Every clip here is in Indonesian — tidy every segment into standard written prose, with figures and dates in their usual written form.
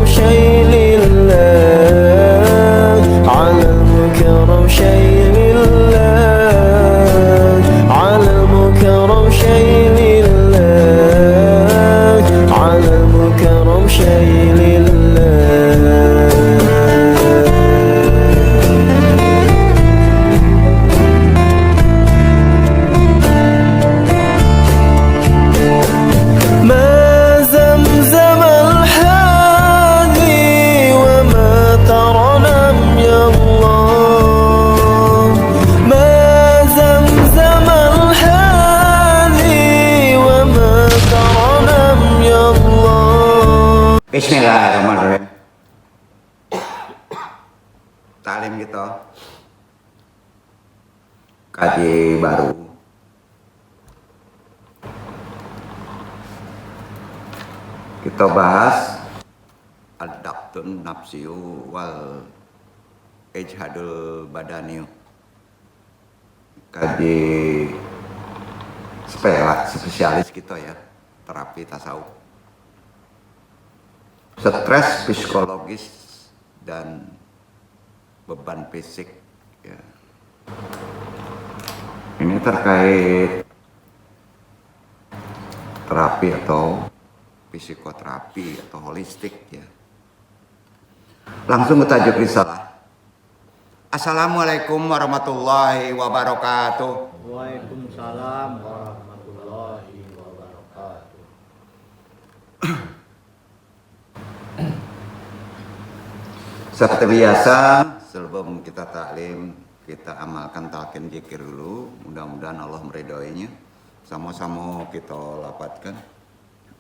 شيء لله على المكرم شيء لله على المكرم شيء لله على المكرم شيء لله Bismillahirrahmanirrahim. Taklim kita kaji baru. Kita bahas ad-dabtun nafsiyu wal ijhadul badaniyu. Kaji spesialis kita ya, terapi tasawuf. Stres psikologis dan beban fisik ya. Ini terkait terapi atau psikoterapi atau holistik ya. Langsung ke tajuk risalah. Assalamualaikum warahmatullahi wabarakatuh. Waalaikumsalam warahmatullahi wabarakatuh. Seperti biasa, sebelum kita taklim, kita amalkan talqin zikir dulu. Mudah-mudahan Allah meridhoinya. Sama-sama kita lapatkan.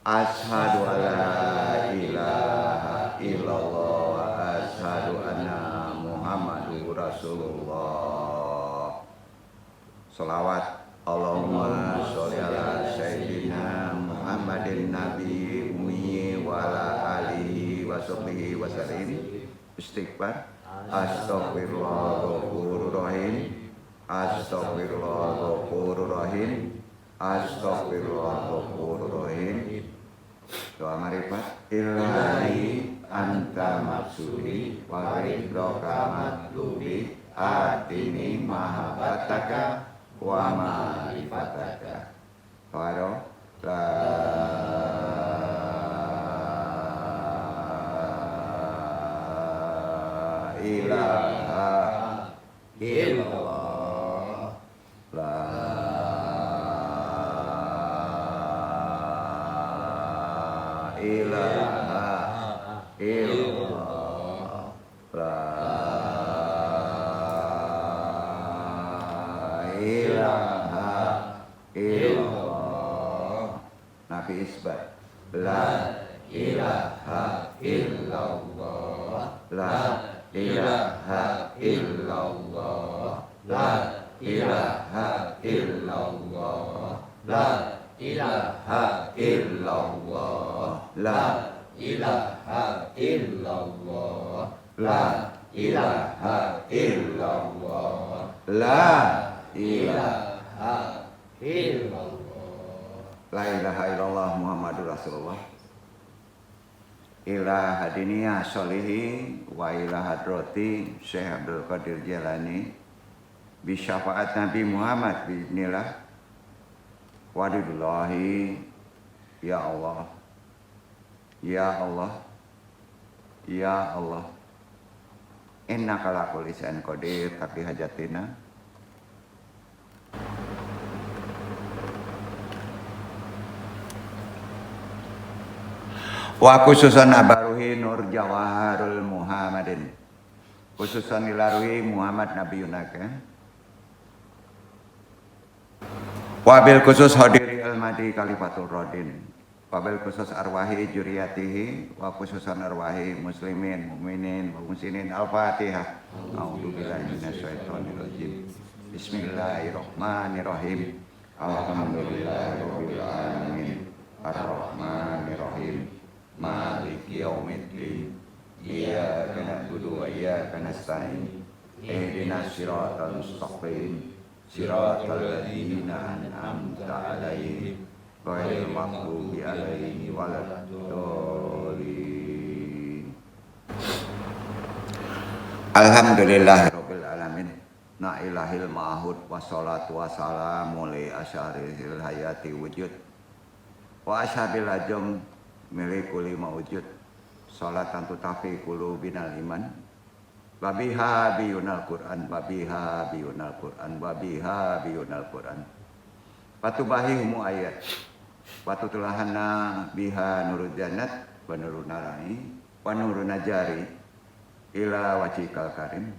Asyhadu alla ilaha illallah wa asyhadu anna Muhammadur Rasulullah. Sholawat Allahumma sholli ala sayyidina Muhammadin nabi ummi wa ala alihi wa sahbihi wa sallim. Istighfar. Astaghfirullahaladzim. Astaghfirullahaladzim. Astaghfirullahaladzim. Doa marifat. Ilahi anta maksudi wa ridhoka matlubi atini mahabbataka wa ma'rifataka. Waro la ilaha illallah la ilaha illallah la ilaha illallah. Nabi isbat la ilaha illallah la ilaha illallah la ilaha illallah la ilaha illallah la ilaha illallah la ilaha illallah la ilaha illallah. La ilaha illallah Muhammadur Rasulullah. Ila hadiniya sholihi wa ila hadrati Syekh Abdul Qadir Jalani bi syafaat Nabi Muhammad bismillah wadidullahi. Ya Allah, ya Allah, ya Allah, innaka ala kulli syai'in qadir. Tapi hajatina wa khususan abaruhi nur jawaharul Muhammadin, khususan ilaruhi Muhammad Nabi Yunaka. Wabil khusus hadiri al-madi kalifatul rodin, wabil khusus arwahi juriyatihi, wa khususan arwahi muslimin, mu'minin, wa muslimin. Al-Fatihah. A'udzubillahi minasyaitonir rajim. Bismillahirrahmanirrahim. Alhamdulillahirabbil alamin. Ar-Rahmanirrahim. Maliki yaumiddin. Iyyaka na'budu wa iyyaka nasta'in. Ihdinas siratal mustaqim. Siratal ladzina an'amta 'alaihim ghairil maghdubi 'alaihim waladdallin. Alhamdulillahirabbil alamin. Na ilahil ma'hud wassalatu wassalamu li asyarihil hayati wujud wa ashabil ajam milikuli mawujud salatan tutafi qulubinal iman babiha biyunal Qur'an babiha biyunal Qur'an babiha biyunal Qur'an patubahihumu ayat patutulahana biha nurul jannat wa nurun narai wa nurun najari ila wajhikal karim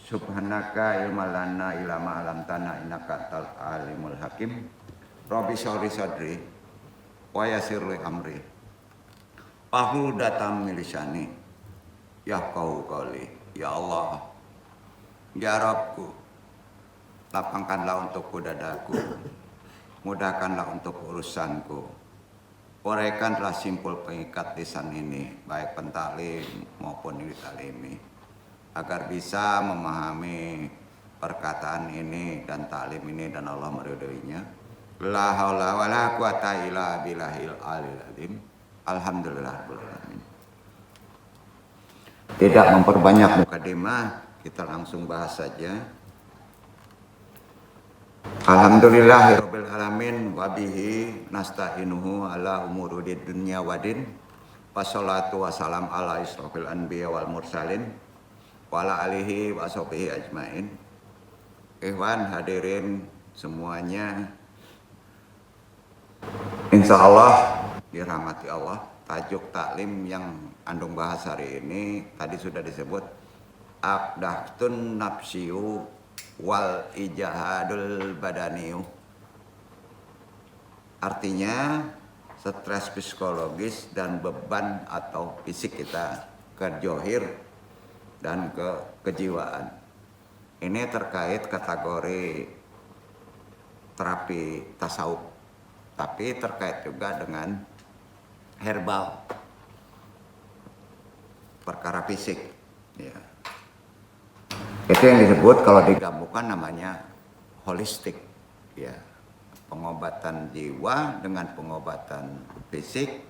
subhanaka ilmalana ilama alam tanah innaka tal alimul hakim rabbi sholli sadri wa yassirli amri wahlul datam milisani yafqahu qawli ya Allah ya Rabbku lapangkanlah untukku dadaku mudahkanlah untuk urusanku uraikanlah simpul pengikat lisan ini baik pentaklim maupun ditalimi agar bisa memahami perkataan ini dan taklim ini dan Allah meridhoinya. La haula wala quwata illa billahil aliyil azim. Alhamdulillahirabbil alamin. Tidak memperbanyak mukadimah, kita langsung bahas saja. Alhamdulillahirabbil alamin wa bihi nasta'inuhu ala umurid dunya wadin. Wassalatu wassalam ala isrofil anbiya wal mursalin. Wala alihi wa sahbihi ajmain. Ikhwan hadirin semuanya, insya Allah dirahmati Allah. Tajuk taklim yang andung bahas hari ini tadi sudah disebut abdahtun nafsiyu wal ijahadul badaniyu. Artinya stres psikologis dan beban atau fisik kita ke johir dan ke kejiwaan. Ini terkait kategori terapi tasawuf, tapi terkait juga dengan herbal, perkara fisik. Ya. Itu yang disebut kalau digabungkan namanya holistik. Ya. Pengobatan jiwa dengan pengobatan fisik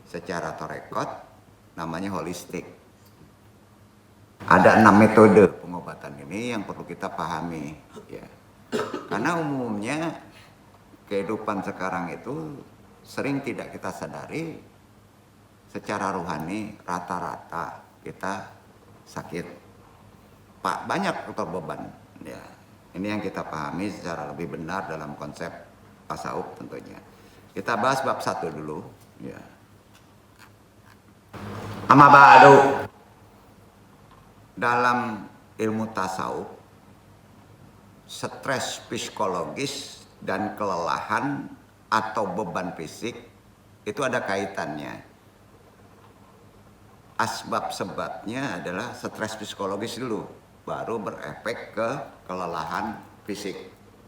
secara torekot namanya holistik. Ada 6 metode pengobatan ini yang perlu kita pahami, ya. Karena umumnya kehidupan sekarang itu sering tidak kita sadari secara rohani rata-rata kita sakit. Pak, banyak faktor beban, ya. Ini yang kita pahami secara lebih benar dalam konsep tasawuf tentunya. Kita bahas bab 1 dulu, ya. Amma ba'du. Dalam ilmu tasawuf, stres psikologis dan kelelahan atau beban fisik itu ada kaitannya. Asbab-sebabnya adalah stres psikologis dulu, baru berefek ke kelelahan fisik.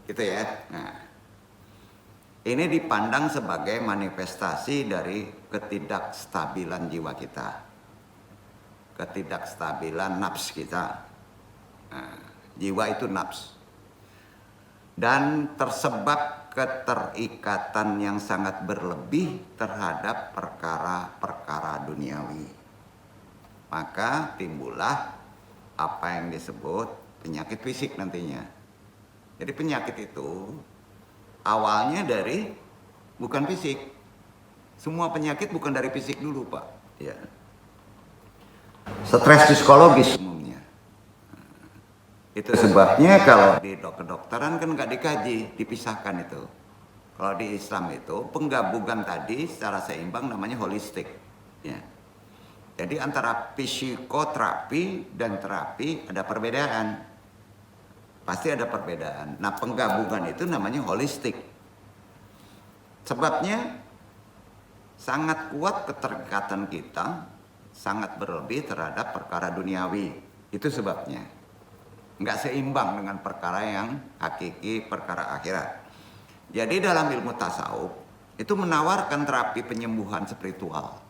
Gitu ya. Nah, ini dipandang sebagai manifestasi dari ketidakstabilan jiwa kita. Ketidakstabilan nafs kita. Nah, jiwa itu nafs. Dan tersebab keterikatan yang sangat berlebih terhadap perkara-perkara duniawi. Maka timbullah apa yang disebut penyakit fisik nantinya. Jadi penyakit itu awalnya dari bukan fisik. Semua penyakit bukan dari fisik dulu, Pak. Ya. Stres psikologis umumnya. Itu sebabnya kalau di kedokteran kan nggak dikaji, dipisahkan itu. Kalau di Islam itu penggabungan tadi secara seimbang namanya holistik. Ya. Jadi antara psikoterapi dan terapi ada perbedaan. Pasti ada perbedaan. Nah, penggabungan itu namanya holistik. Sebabnya sangat kuat keterikatan kita, sangat berlebih terhadap perkara duniawi. Itu sebabnya. Nggak seimbang dengan perkara yang hakiki, perkara akhirat. Jadi dalam ilmu tasawuf itu menawarkan terapi penyembuhan spiritual.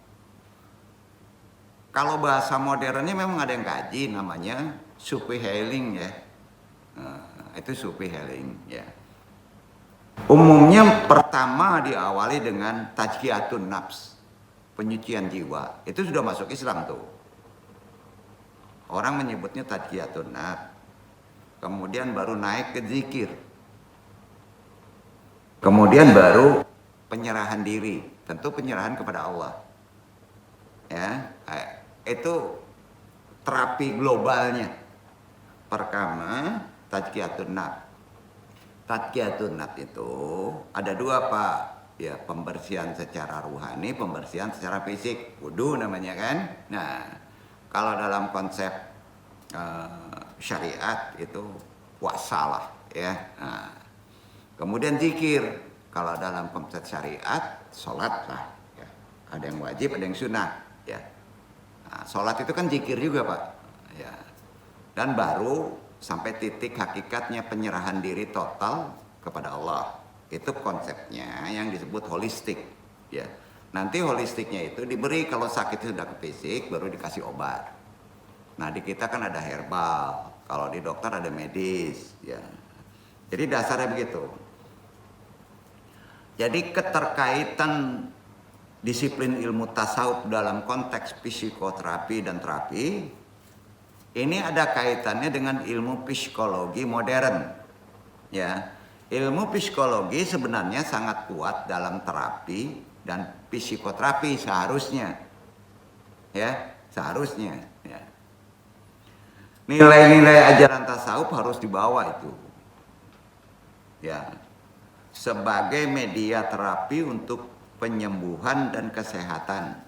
Kalau bahasa modernnya memang ada yang kaji namanya Sufi healing ya. Itu Sufi healing ya. Umumnya pertama diawali dengan tazkiyatun nafs, penyucian jiwa. Itu sudah masuk Islam tuh. Orang menyebutnya tazkiyatun nafs. Kemudian baru naik ke zikir. Kemudian baru penyerahan diri, tentu penyerahan kepada Allah. Ya, itu terapi globalnya. Pertama, tazkiyatun nafs. Tazkiyatun nafs itu ada dua, Pak. Ya, pembersihan secara ruhani, pembersihan secara fisik. Wudu namanya kan. Nah, kalau dalam konsep syariat itu wasalah ya. Nah, kemudian zikir. Kalau dalam konsep syariat, sholat lah. Ya. Ada yang wajib, ada yang sunnah. Ya. Nah, sholat itu kan zikir juga, Pak. Ya. Dan baru sampai titik hakikatnya penyerahan diri total kepada Allah. Itu konsepnya yang disebut holistik. Ya. Nanti holistiknya itu diberi kalau sakit sudah ke fisik, baru dikasih obat. Nah di kita kan ada herbal, kalau di dokter ada medis. Ya. Jadi dasarnya begitu. Jadi keterkaitan disiplin ilmu tasawuf dalam konteks psikoterapi dan terapi ini ada kaitannya dengan ilmu psikologi modern. Ya, ilmu psikologi sebenarnya sangat kuat dalam terapi dan psikoterapi seharusnya. Ya, seharusnya. Ya. Nilai-nilai ajaran tasawuf harus dibawa itu. Ya. Sebagai media terapi untuk penyembuhan dan kesehatan.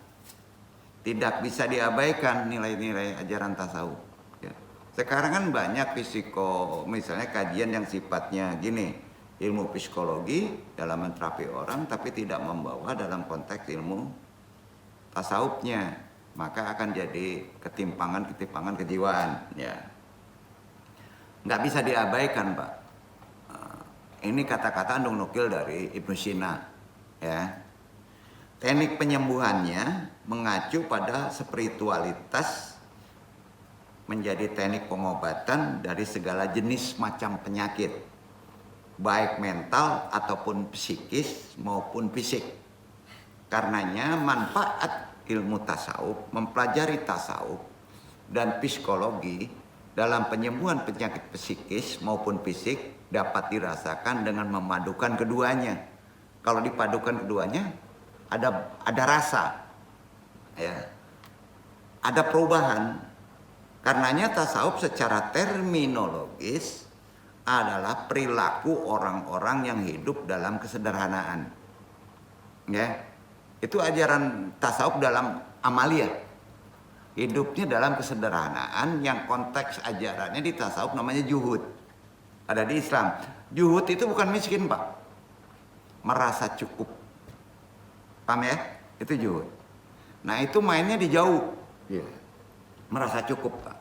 Tidak bisa diabaikan nilai-nilai ajaran tasawuf. Ya. Sekarang kan banyak misalnya kajian yang sifatnya gini, ilmu psikologi dalam menterapi orang tapi tidak membawa dalam konteks ilmu tasawufnya, maka akan jadi ketimpangan kejiwaan. Ya. Nggak bisa diabaikan, Pak. Ini kata-kata andung nukil dari Ibnu Sina. Ya. Teknik penyembuhannya mengacu pada spiritualitas menjadi teknik pengobatan dari segala jenis macam penyakit, baik mental ataupun psikis maupun fisik. Karenanya manfaat ilmu tasawuf, mempelajari tasawuf dan psikologi dalam penyembuhan penyakit psikis maupun fisik dapat dirasakan dengan memadukan keduanya. Kalau dipadukan keduanya ada rasa, ya, ada perubahan. Karenanya tasawuf secara terminologis adalah perilaku orang-orang yang hidup dalam kesederhanaan. Ya, itu ajaran tasawuf dalam amalia. Hidupnya dalam kesederhanaan yang konteks ajarannya di tasawuf namanya juhud. Ada di Islam. Juhud itu bukan miskin, Pak. Merasa cukup. Paham ya? Itu juhud. Nah itu mainnya di jauh. Yeah. Merasa cukup, Pak.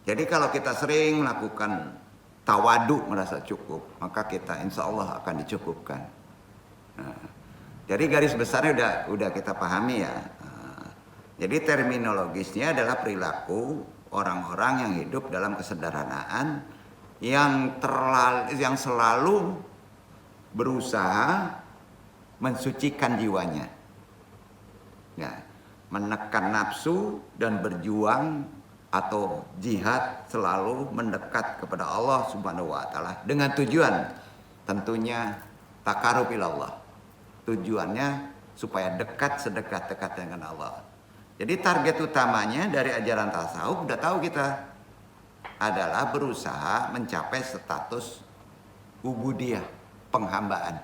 Jadi kalau kita sering melakukan tawadu merasa cukup, maka kita insya Allah akan dicukupkan. Nah, jadi garis besarnya udah kita pahami ya. Jadi terminologisnya adalah perilaku orang-orang yang hidup dalam kesederhanaan yang selalu berusaha mensucikan jiwanya. Ya, menekan nafsu dan berjuang atau jihad selalu mendekat kepada Allah Subhanahu wa taala dengan tujuan tentunya takarub ilallah. Tujuannya supaya sedekat-dekat dengan Allah. Jadi target utamanya dari ajaran tasawuf udah tahu kita adalah berusaha mencapai status ubudiyah, penghambaan.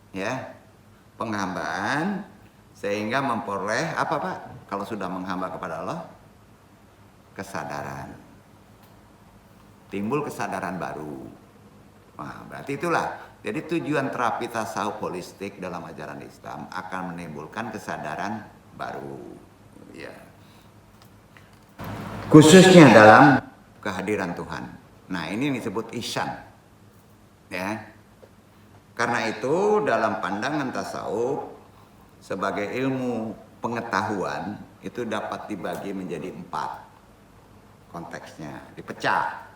Ya, penghambaan sehingga memperoleh apa, Pak? Kalau sudah menghamba kepada Allah, kesadaran. Timbul kesadaran baru. Nah, berarti itulah. Jadi tujuan terapi tasawuf holistik dalam ajaran Islam akan menimbulkan kesadaran baru. Ya. Khususnya dalam kehadiran Tuhan. Nah, ini disebut ihsan. Ya. Karena itu dalam pandangan tasawuf sebagai ilmu pengetahuan itu dapat dibagi menjadi 4 konteksnya, dipecah.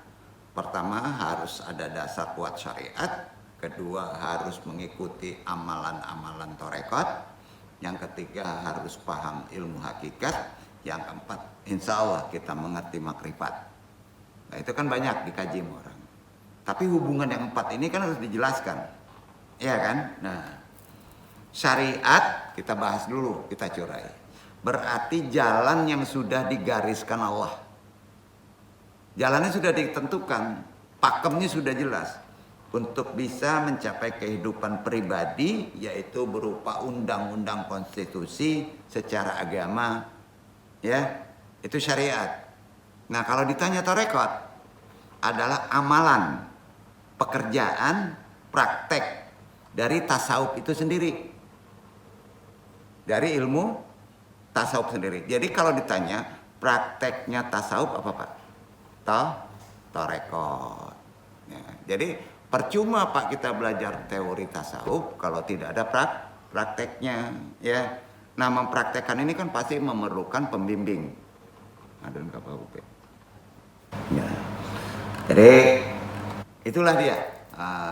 Pertama harus ada dasar kuat syariat, kedua harus mengikuti amalan-amalan torekot, yang ketiga harus paham ilmu hakikat, Yang keempat, insya Allah kita mengerti makrifat. Nah, itu kan banyak dikaji sama orang. Tapi hubungan yang empat ini kan harus dijelaskan. Iya kan? Nah, syariat kita bahas dulu, kita curai. Berarti jalan yang sudah digariskan Allah. Jalannya sudah ditentukan, pakemnya sudah jelas. Untuk bisa mencapai kehidupan pribadi, yaitu berupa undang-undang konstitusi secara agama, ya, itu syariat. Nah, kalau ditanya tarekat, adalah amalan, pekerjaan, praktek dari tasawuf itu sendiri. Dari ilmu tasawuf sendiri. Jadi kalau ditanya prakteknya tasawuf apa Pak? Tarekat. Ya, jadi percuma Pak kita belajar teori tasawuf kalau tidak ada prakteknya, ya. Nah, mempraktekkan ini kan pasti memerlukan pembimbing. Adun KPUP. Ya. Jadi itulah dia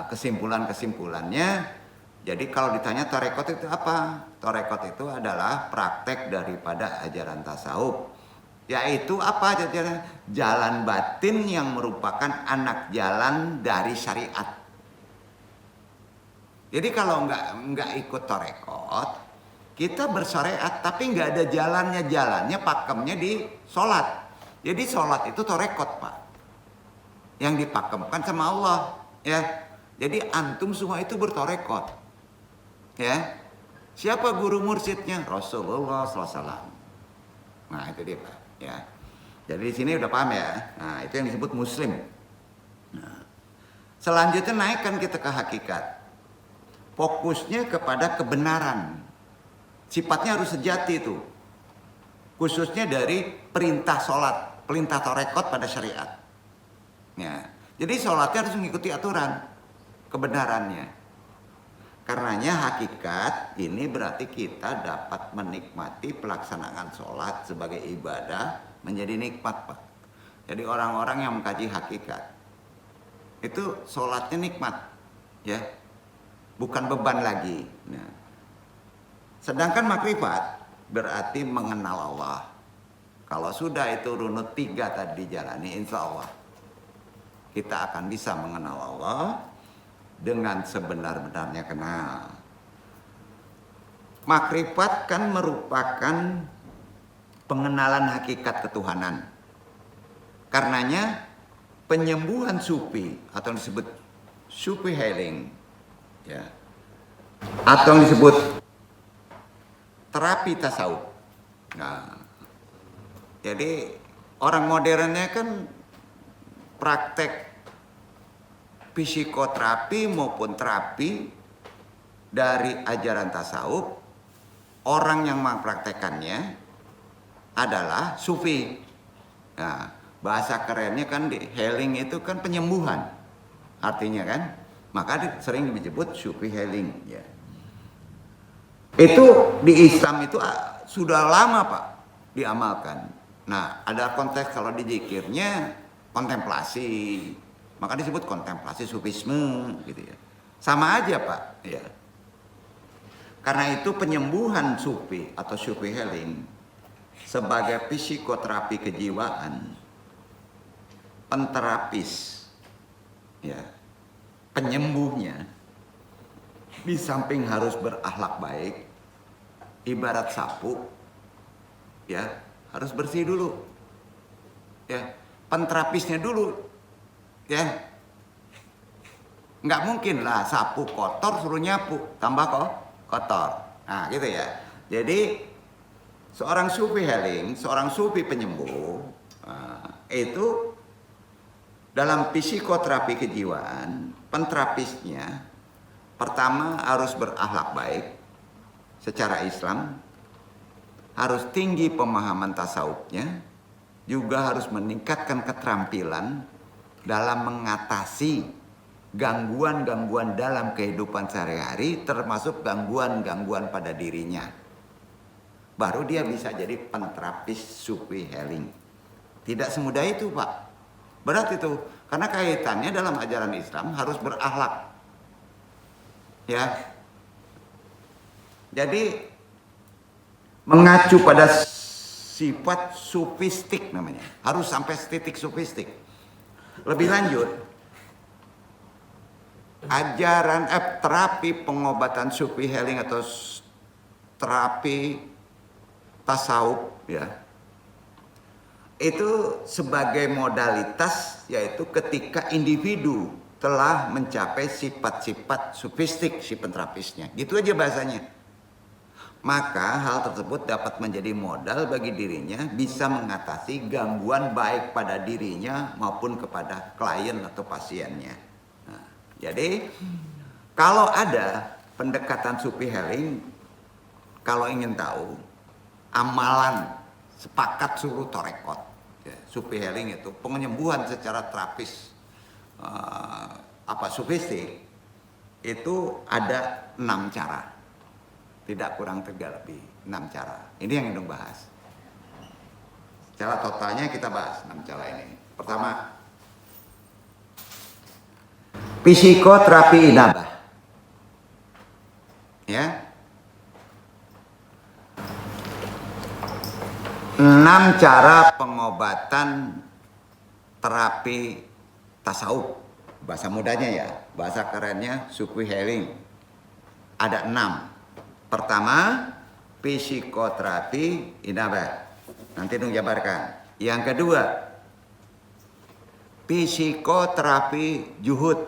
kesimpulannya. Jadi kalau ditanya tarekat itu apa? Tarekat itu adalah praktek daripada ajaran tasawuf. Yaitu apa? Jalan batin yang merupakan anak jalan dari syariat. Jadi kalau nggak ikut tarekat, kita bersyariat tapi nggak ada jalannya pakemnya di sholat. Jadi sholat itu tarekat Pak, yang dipakemkan sama Allah, ya. Jadi antum semua itu bertarekat, ya. Siapa guru mursyidnya? Rasulullah SAW. Nah itu dia Pak. Ya, jadi di sini udah paham ya. Nah, itu yang disebut muslim. Nah, selanjutnya naikkan kita ke hakikat. Fokusnya kepada kebenaran. Sifatnya harus sejati itu. Khususnya dari perintah sholat, perintah tarekat pada syariat. Ya, jadi sholatnya harus mengikuti aturan kebenarannya. Karenanya hakikat ini berarti kita dapat menikmati pelaksanaan sholat sebagai ibadah menjadi nikmat Pak. Jadi orang-orang yang mengkaji hakikat itu sholatnya nikmat, ya, bukan beban lagi. Nah, sedangkan makrifat berarti mengenal Allah. Kalau sudah itu runut 3 tadi dijalani, insya Allah kita akan bisa mengenal Allah dengan sebenar-benarnya kenal. Makrifat kan merupakan pengenalan hakikat ketuhanan. Karenanya penyembuhan sufi atau yang disebut sufi healing, ya, atau yang disebut terapi tasawuf. Nah, jadi orang modernnya kan praktek psikoterapi maupun terapi dari ajaran tasawuf, orang yang mempraktekannya adalah sufi. Nah, bahasa kerennya kan healing itu kan penyembuhan, artinya kan, maka sering disebut sufi healing. Ya. Itu di Islam itu sudah lama Pak diamalkan. Nah, ada konteks kalau di zikirnya kontemplasi. Maka disebut kontemplasi sufisme gitu ya. Sama aja Pak, ya. Karena itu penyembuhan sufi atau sufi healing sebagai psikoterapi kejiwaan, penterapis, ya, penyembuhnya di samping harus berakhlak baik, ibarat sapu, ya, harus bersih dulu, ya, penterapisnya dulu. Ya, nggak mungkin lah sapu kotor suruh nyapu, tambah kotor. Nah gitu ya. Jadi seorang sufi healing, seorang sufi penyembuh, itu dalam psikoterapi kejiwaan, penterapisnya pertama harus berakhlak baik secara Islam, harus tinggi pemahaman tasawufnya, juga harus meningkatkan keterampilan dalam mengatasi gangguan-gangguan dalam kehidupan sehari-hari, termasuk gangguan-gangguan pada dirinya. Baru dia bisa jadi penterapis sufi healing. Tidak semudah itu Pak. Berat itu, karena kaitannya dalam ajaran Islam harus berakhlak. Ya. Jadi mengacu pada sifat sufistik namanya. Harus sampai titik sufistik. Lebih lanjut, ajaran terapi pengobatan sufi healing atau terapi tasawuf ya, itu sebagai modalitas yaitu ketika individu telah mencapai sifat-sifat sufistik si penterapisnya. Gitu aja bahasanya. Maka hal tersebut dapat menjadi modal bagi dirinya bisa mengatasi gangguan baik pada dirinya maupun kepada klien atau pasiennya. Nah, jadi kalau ada pendekatan sufi healing, kalau ingin tahu amalan sepakat suruh torekot, ya, sufi healing itu penyembuhan secara terapis sufistik itu ada 6 cara. Tidak kurang 3 lebih 6 cara. Ini yang Indung bahas. Secara totalnya kita bahas 6 cara ini. Pertama, psikoterapi inabah. Ya. 6 cara pengobatan terapi tasawuf. Bahasa mudanya ya, bahasa kerennya sufi healing. Ada 6. Pertama, psikoterapi inabah. Nanti Nung jabarkan. Yang kedua, psikoterapi juhud.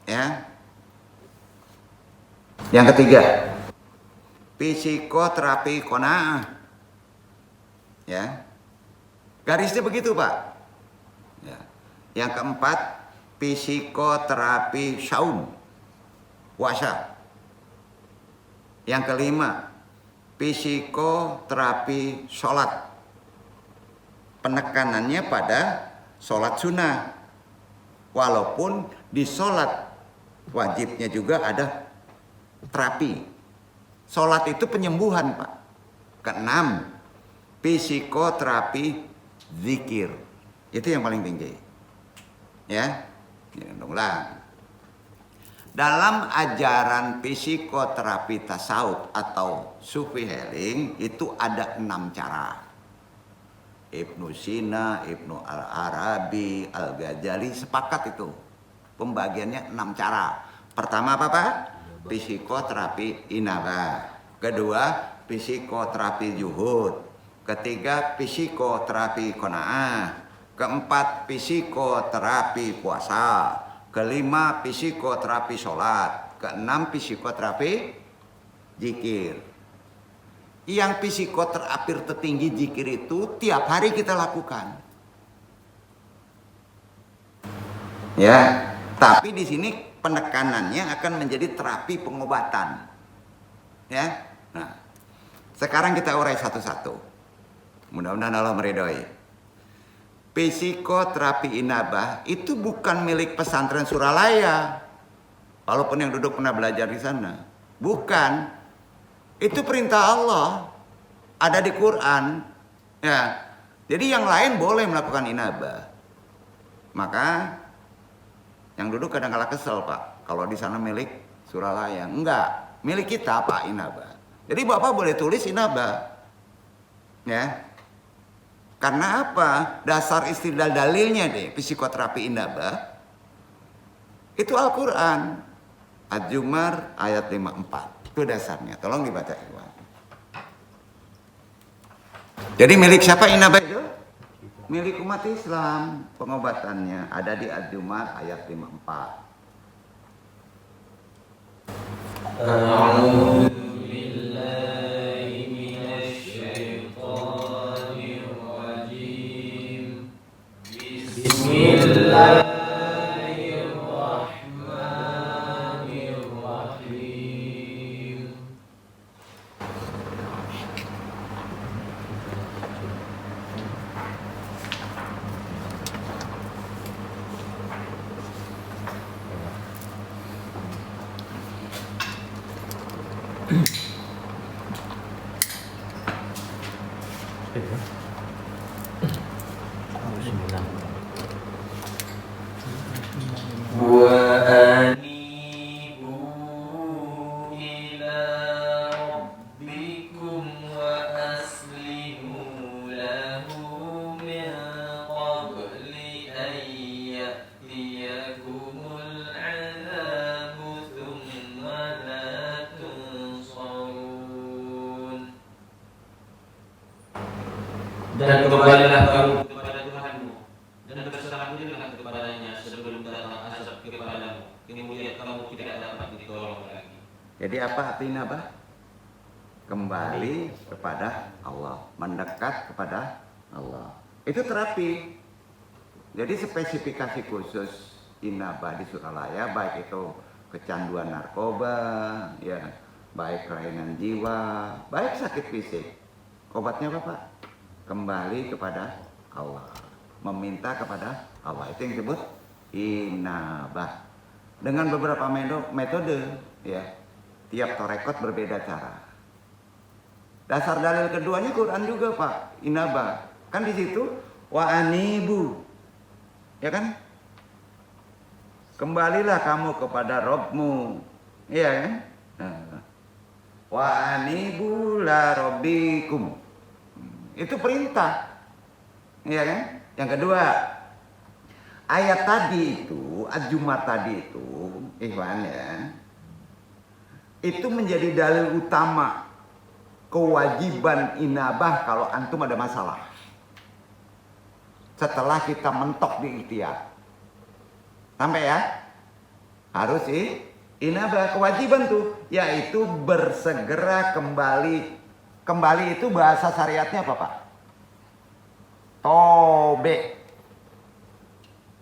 Ya. Yang ketiga, psikoterapi qanaah. Ya. Garisnya begitu, Pak. Ya. Yang keempat, psikoterapi saum. Puasa. Yang kelima, psikoterapi sholat. Penekanannya pada sholat sunnah. Walaupun di sholat wajibnya juga ada terapi. Sholat itu penyembuhan, Pak. Keenam, psikoterapi zikir. Itu yang paling tinggi. Ya, ulang. Dalam ajaran psikoterapi tasawuf atau sufi healing itu ada 6 cara. Ibnu Sina, Ibnu Al-Arabi, Al-Ghazali sepakat itu. Pembagiannya 6 cara. Pertama apa Pak? Psikoterapi inabah. Kedua, psikoterapi juhud. Ketiga, psikoterapi qanaah. Keempat, psikoterapi puasa. Kelima, psikoterapi sholat. Keenam, psikoterapi zikir. Yang psikoterapi tertinggi zikir itu tiap hari kita lakukan. Ya, tapi di sini penekanannya akan menjadi terapi pengobatan. Ya, nah, sekarang kita urai satu-satu. Mudah-mudahan Allah meridhoi. Psikoterapi inabah itu bukan milik pesantren Suralaya. Walaupun yang duduk pernah belajar di sana. Bukan. Itu perintah Allah. Ada di Quran. Ya. Jadi yang lain boleh melakukan inabah. Maka yang duduk kadang-kadang kesel, Pak. Kalau di sana milik Suralaya. Enggak. Milik kita, Pak, inabah. Jadi Bapak boleh tulis inabah. Ya. Karena apa? Dasar istidlal dalilnya deh, psikoterapi inabah. Itu Al-Quran. Az-Zumar ayat 54. Itu dasarnya. Tolong dibaca, Iwan. Jadi milik siapa inabah itu? Milik umat Islam. Pengobatannya ada di Az-Zumar ayat 54. وأنيبوا إلى ربكم وأسلموا Berserahlah kamu kepada Tuhanmu dan berserah dirilah kepadanya sebelum datang azab kepadamu. Kemudian kamu tidak dapat ditolong lagi. Jadi apa arti inabah? Kembali kepada Allah, mendekat kepada Allah. Itu terapi. Jadi spesifikasi khusus inabah di Suralaya, baik itu kecanduan narkoba, ya, baik kelainan jiwa, baik sakit fisik. Obatnya apa, Pak? Kembali kepada Allah, meminta kepada Allah. Itu yang disebut inabah. Dengan beberapa metode, ya. Tiap torekot berbeda cara. Dasar dalil keduanya Quran juga, Pak. Inabah. Kan di situ wa anibu. Ya kan? Kembalilah kamu kepada Rabbmu. Iya kan? Wa anibu la rabbikum. Itu perintah. Iya kan? Yang kedua, ayat tadi itu, Ad-Jumat tadi itu, Ikhwan ya, itu menjadi dalil utama kewajiban inabah kalau antum ada masalah. Setelah kita mentok di ikhtiar. Sampai ya? Harus inabah, kewajiban tuh, yaitu bersegera kembali. Kembali itu bahasa syariatnya apa, Pak?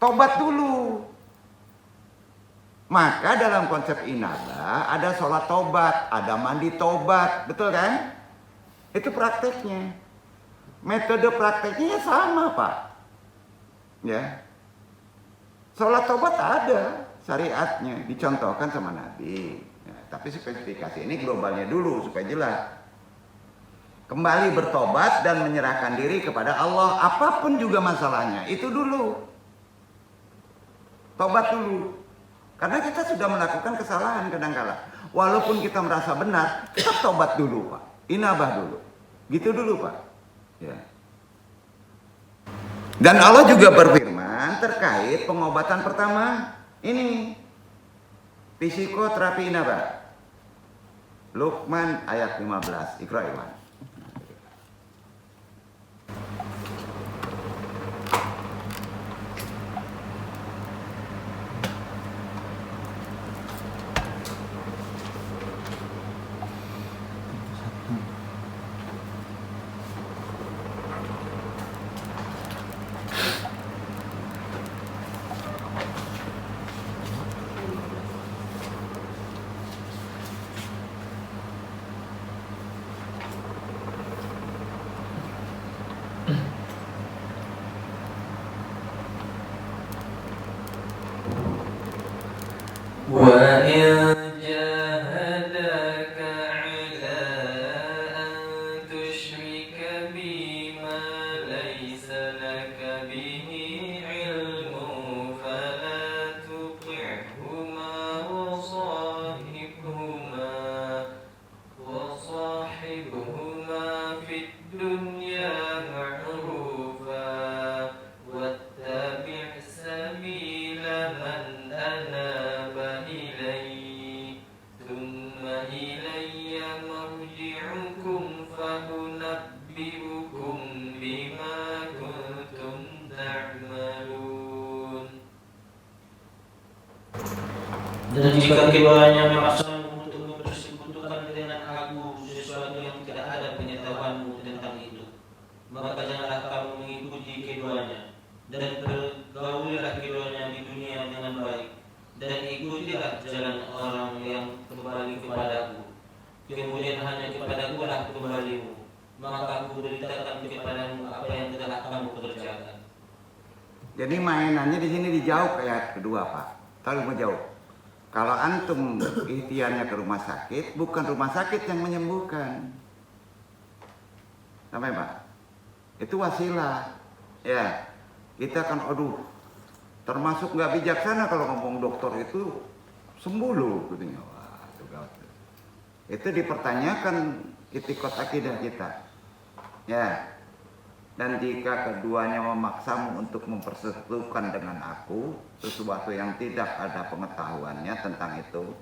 Tobat dulu. Maka dalam konsep inabah ada sholat tobat, ada mandi tobat, betul kan? Itu prakteknya. Metode prakteknya sama, Pak. Ya. Sholat tobat ada syariatnya, dicontohkan sama Nabi. Ya, tapi spesifikasi ini globalnya dulu supaya jelas. Kembali bertobat dan menyerahkan diri kepada Allah, apapun juga masalahnya, itu dulu. Tobat dulu. Karena kita sudah melakukan kesalahan kadang-kala. Walaupun kita merasa benar, kita tobat dulu, Pak. Inabah dulu. Gitu dulu, Pak. Ya. Dan Allah juga berfirman terkait pengobatan pertama ini. Psikoterapi inabah. Luqman ayat 15. Iqra, Iwan. وإن جاهداك على أن تشرك بي ما ليس لك به علم فلا تطعهما وصاحبهما في الدنيا معروفا واتبع سبيل من أناب إلي ثم إلي مرجعكم فأنبئكم بما كنتم تعملون. Dan jika keduanya memaksamu untuk mempersekutukan dengan aku sesuatu yang tidak ada pengetahuanmu tentang itu, maka janganlah kamu mengikuti keduanya, dan pergaulilah keduanya di dunia dengan baik, dan ikutilah jalan orang yang kembali kepadaku. Kemudian hanya kepadaku lah kembalimu, maka aku beritakan kepadamu apa yang telah kamu kerjakan. Jadi mainannya di sini dijauh ayat kedua, Pak. Kalau mau jauh. Kalau antum ikhtiarnya ke rumah sakit, bukan rumah sakit yang menyembuhkan. Sampai, Pak? Itu wasilah. Ya. Kita kan termasuk nggak bijaksana kalau ngomong dokter itu sembuh loh katanya. Wah, itu dipertanyakan itikad akidah kita. Ya. Dan jika keduanya memaksamu untuk mempersekutukan dengan aku sesuatu yang tidak ada pengetahuannya tentang itu,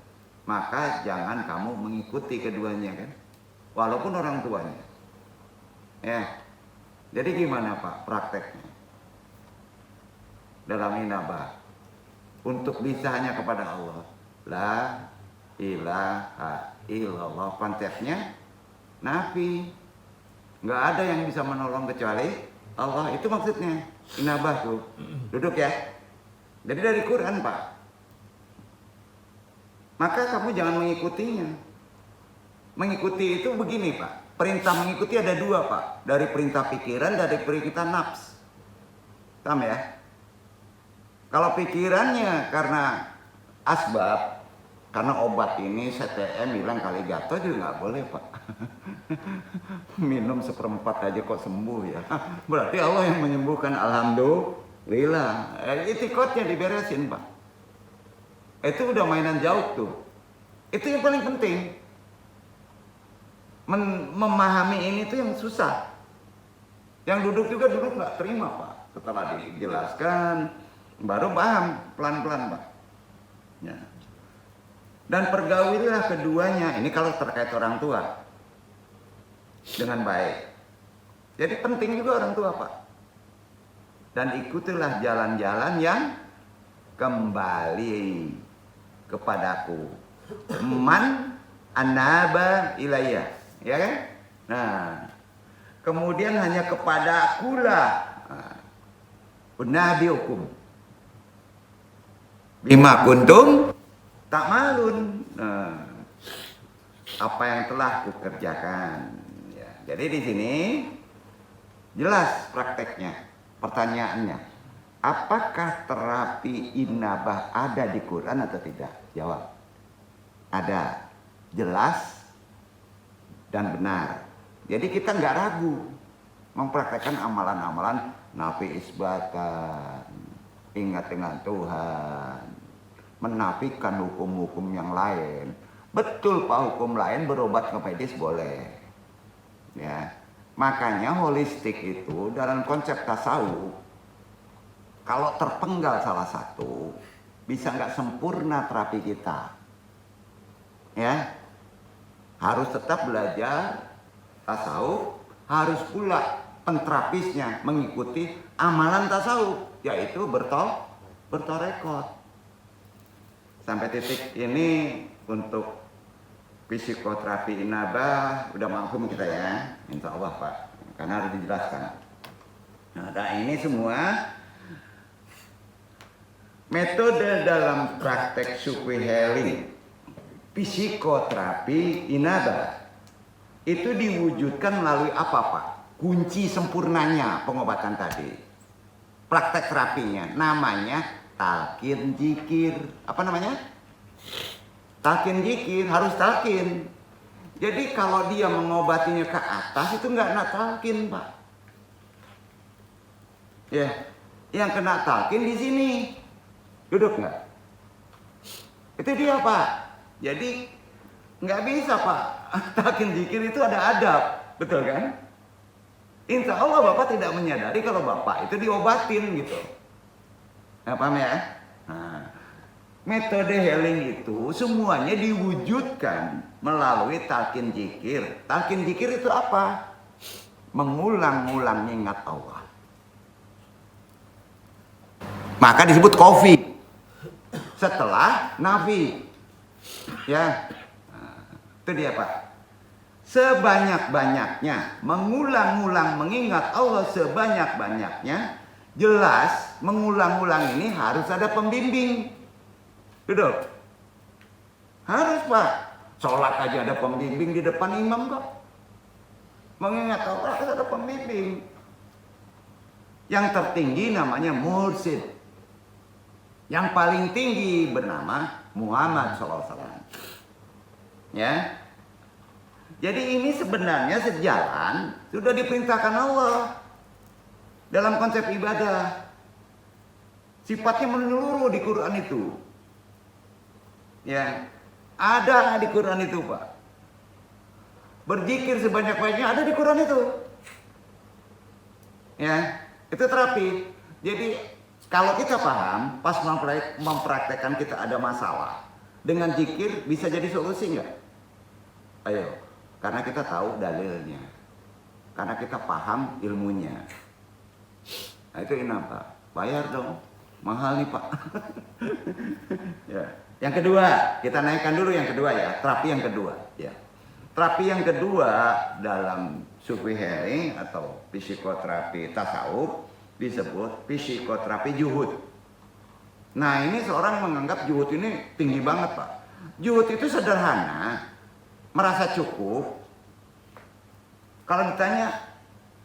maka jangan kamu mengikuti keduanya kan, walaupun orang tuanya. Ya. Jadi gimana Pak prakteknya dalam inabah untuk bisa hanya kepada Allah? La ilaha illallah, konsepnya nafi, nggak ada yang bisa menolong kecuali Allah. Itu maksudnya inabah tuh. Duduk ya. Jadi dari Quran Pak. Maka kamu jangan mengikutinya. Mengikuti itu begini Pak. Perintah mengikuti ada dua Pak. Dari perintah pikiran, dari perintah nafs. Paham ya? Kalau pikirannya karena asbab, karena obat ini CTM bilang kali gatal juga nggak boleh Pak. Minum 1/4 aja kok sembuh ya. Berarti Allah yang menyembuhkan, alhamdulillah. Itikadnya diberesin Pak. Itu udah mainan jauh tuh. Itu yang paling penting. Memahami ini tuh yang susah. Yang duduk juga duduk nggak terima Pak. Setelah dijelaskan baru paham pelan-pelan Pak. Ya. Dan pergaulilah keduanya. Ini kalau terkait orang tua dengan baik. Jadi penting juga orang tua Pak. Dan ikutilah jalan-jalan yang kembali kepadaku. Man anaba ilayya. Ya kan? Nah, kemudian hanya kepada akulah nabiukum bima kuntum ta'malun. Nah, apa yang telah kukerjakan. Ya, jadi di sini jelas prakteknya. Pertanyaannya, apakah terapi inabah ada di Quran atau tidak? Jawab. Ada. Jelas dan benar. Jadi kita nggak ragu mempraktekkan amalan-amalan nafi isbatan, ingat dengan Tuhan, menafikan hukum-hukum yang lain. Betul Pak, hukum lain berobat ke medis boleh. Ya, makanya holistik itu dalam konsep tasawuf, kalau terpenggal salah satu, bisa nggak sempurna terapi kita. Ya, harus tetap belajar tasawuf, harus pula penterapisnya mengikuti amalan tasawuf, yaitu bertorekot. Sampai titik ini untuk psikoterapi inabah udah mampu kita ya, insya Allah Pak, karena harus dijelaskan. Nah, ini semua metode dalam praktek Sukwi Healing, psikoterapi inabah itu diwujudkan melalui apa Pak? Kunci sempurnanya pengobatan tadi, praktek terapinya namanya talqin zikir. Apa namanya? Talqin zikir, harus talqin. Jadi kalau dia mengobatinya ke atas itu nggak kena talqin Pak. Ya, yang kena talqin di sini. Duduk nggak? Itu dia Pak. Jadi nggak bisa Pak, talqin zikir itu ada adab, betul kan? Insya Allah Bapak tidak menyadari kalau Bapak itu diobatin gitu. Nah, paham ya? Nah, metode healing itu semuanya diwujudkan melalui talqin zikir. Talqin zikir itu apa? Mengulang-ulang ingat Allah. Maka disebut kofi. Setelah nafi. Ya, nah, itu dia Pak. Sebanyak-banyaknya, mengulang-ulang mengingat Allah sebanyak-banyaknya. Jelas, mengulang-ulang ini harus ada pembimbing. Duduk. Harus Pak. Sholat aja ada pembimbing di depan imam kok. Mengingat Allah harus ada pembimbing. Yang tertinggi namanya mursid. Yang paling tinggi bernama Muhammad SAW. Ya. Jadi ini sebenarnya sejalan sudah diperintahkan Allah dalam konsep ibadah. Sifatnya menyeluruh di Quran itu. Ya. Ada di Quran itu, Pak. Berzikir sebanyak-banyaknya ada di Quran itu. Ya, itu terapi. Jadi kalau kita paham, pas mempraktekkan kita ada masalah, dengan zikir bisa jadi solusi nggak? Ayo, karena kita tahu dalilnya. karena kita paham ilmunya. Nah, itu inabah. Bayar dong, mahal nih Pak. Ya. Yang kedua, kita naikkan dulu yang kedua ya, terapi yang kedua. Ya. Terapi yang kedua dalam sufi healing atau psikoterapi tasawuf disebut psikoterapi juhud. Nah ini seorang menganggap juhud ini tinggi banget Pak. Juhud itu sederhana, merasa cukup. Kalau ditanya,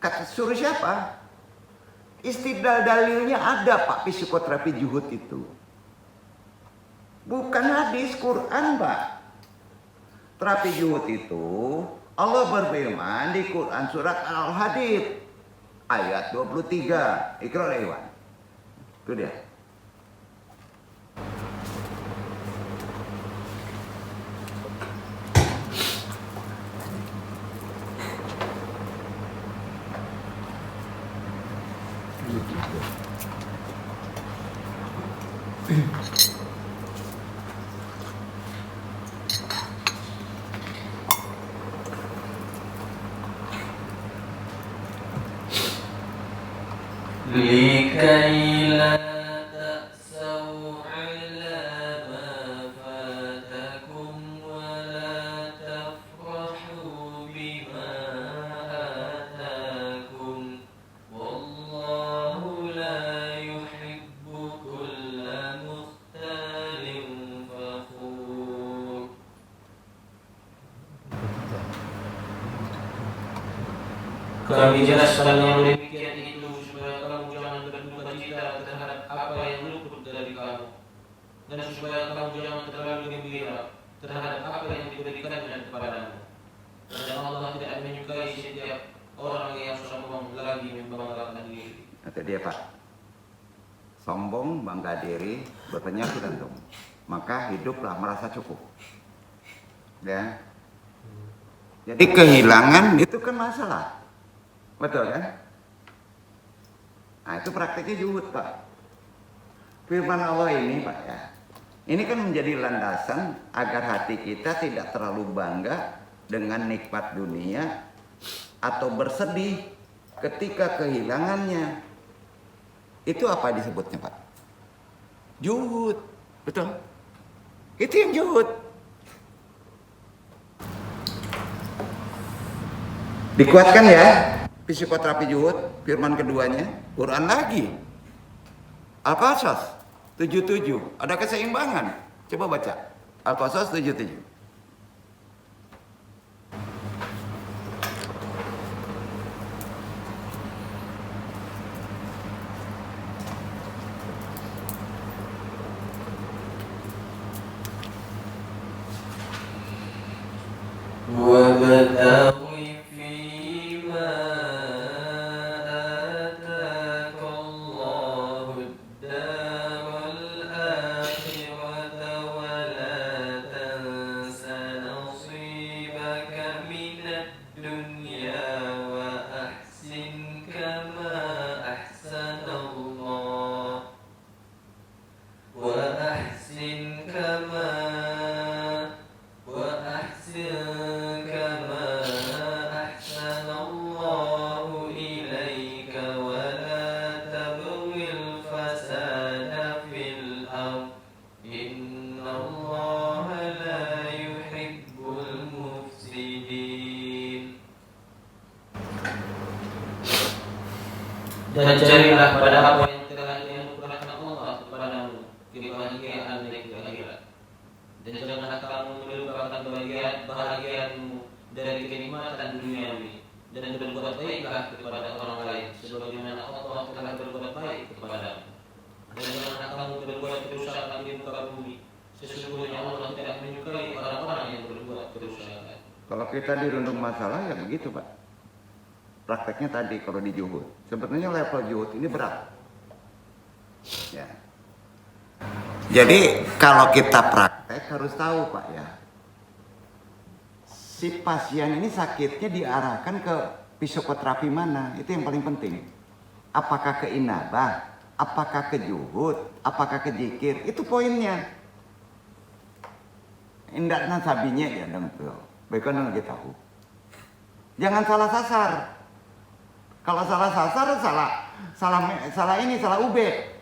kata suruh siapa? Istidlal dalilnya ada Pak, psikoterapi juhud itu. Bukan hadis, Quran Pak. Terapi juhud itu Allah berfirman di Quran surat Al-Hadid ayat 23. Iqra Iwan. Itu dia. لكي لا تأسوا على ما فاتكم ولا تفرحوا بما آتاكم والله لا يحب كل مختال فخور. Kami jelaskan yang demikian itu supaya kamu jangan berduka cita terhadap apa yang luput dari kamu, dan supaya kamu jangan terlalu gembira terhadap apa yang diberikannya kepadamu. Dan Allah tidak menyukai setiap orang yang sombong lagi membanggakan diri. Itu dia Pak. Sombong, bangga diri, berpenyakit jantung. Maka hiduplah merasa cukup. Ya. Jadi kehilangan itu kan masalah. Betul kan? Nah itu prakteknya juhud Pak. Firman Allah ini Pak ya, ini kan menjadi landasan agar hati kita tidak terlalu bangga dengan nikmat dunia atau bersedih ketika kehilangannya. Itu apa disebutnya Pak? Juhud. Betul? Itu yang juhud. Dikuatkan ya. Psikoterapi juhud, firman keduanya, Quran lagi. Al-Qasas 77, ada keseimbangan. Coba baca. Al-Qasas 77. وابتغ فيما آتاك الله الدار الآخرة ولا تنس نصيبك من الدنيا وأحسن كما أحسن الله وأحسن كما أحسن الله إليك ولا تبغ الفساد في الأرض إن الله لا يحب المفسدين. Dan carilah pada apa yang telah dianugerahkan Allah kepadamu kebahagiaan di akhirat. Dan janganlah kamu melupakan bahagianmu dari kenikmatan duniawi, dan berbuat baiklah kepada orang lain sebagaimana Allah telah berbuat baik kepadamu. Dan janganlah kamu berbuat kerusakan di muka bumi, sesungguhnya Allah tidak menyukai orang-orang yang berbuat kerusakan. Kalau kita dirundung masalah ya begitu Pak. Prakteknya tadi kalau di juhud. Sebetulnya level juhud ini berat. Ya. Jadi kalau kita praktek harus tahu Pak ya. Si pasien ini sakitnya diarahkan ke psikoterapi mana? Itu yang paling penting. Apakah ke inabah? Apakah ke juhud? Apakah ke zikir? Itu poinnya. Indahnya sabinya ya dong tuh. Baikkan kita tahu. Jangan salah sasar. Kalau salah sasar, salah ubek.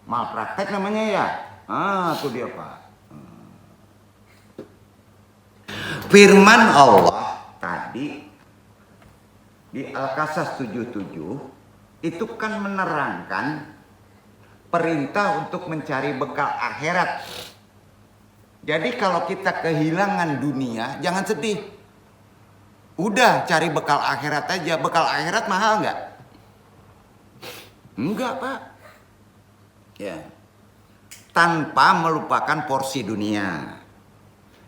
Malpraktek namanya ya. Itu dia Pak. Firman Allah tadi di Al-Qasas 77 itu kan menerangkan perintah untuk mencari bekal akhirat. Jadi kalau kita kehilangan dunia, jangan sedih. Udah cari bekal akhirat aja. Bekal akhirat mahal nggak? Enggak Pak. Ya. Tanpa melupakan porsi dunia.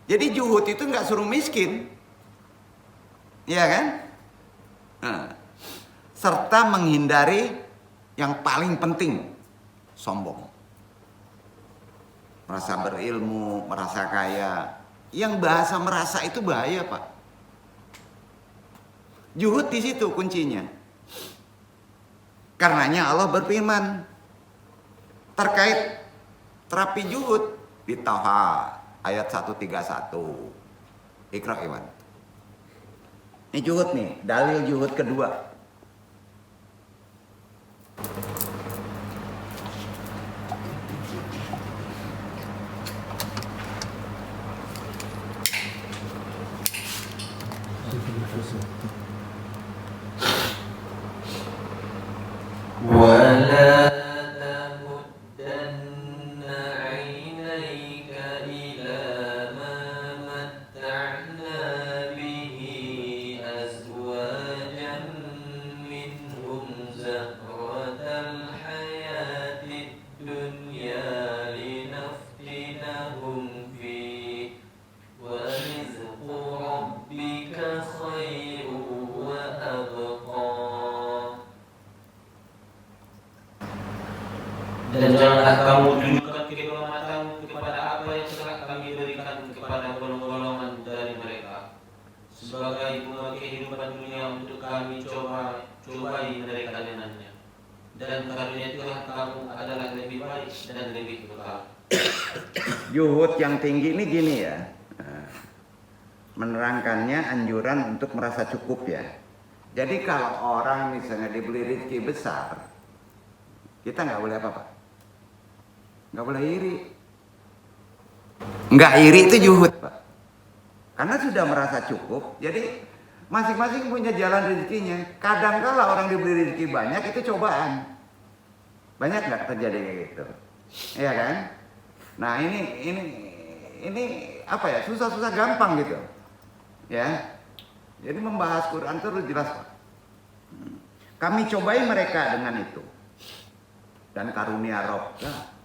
Jadi zuhud itu nggak suruh miskin, iya kan? Serta menghindari yang paling penting, sombong. Merasa berilmu, merasa kaya. Yang bahasa merasa itu bahaya Pak. Zuhud di situ kuncinya. Karenanya Allah berfirman terkait terapi zuhud di Taha ayat 131. Iqra Iwan. Ini zuhud nih, dalil zuhud kedua. ولا تمدن عينيك إلى ما متعنا به أزواجا منهم زهرة الحياة الدنيا لنفتنهم فيه ورزق ربك خير وأبقى. Dan janganlah kamu tunjukkan kedua matamu kepada apa yang telah kami berikan kepada golongan dari mereka sebagai bunga kehidupan dunia untuk kami cobai mereka dengannya. Dan karunia Tuhan kamu adalah lebih baik dan lebih kekal. Zuhud yang tinggi ini gini ya. Menerangkannya anjuran untuk merasa cukup ya. Jadi kalau orang misalnya diberi rezeki besar, kita nggak boleh apa-apa. Nggak boleh iri. Nggak iri itu zuhud Pak. Karena sudah merasa cukup, jadi masing-masing punya jalan rezekinya. Kadang-kala orang diberi rezeki banyak itu cobaan. Banyak nggak terjadi kayak gitu? Iya kan? Nah ini apa ya? Susah-susah gampang gitu. Ya. Jadi membahas Quran terus jelas Pak. Kami cobai mereka dengan itu. Dan karunia Rabbnya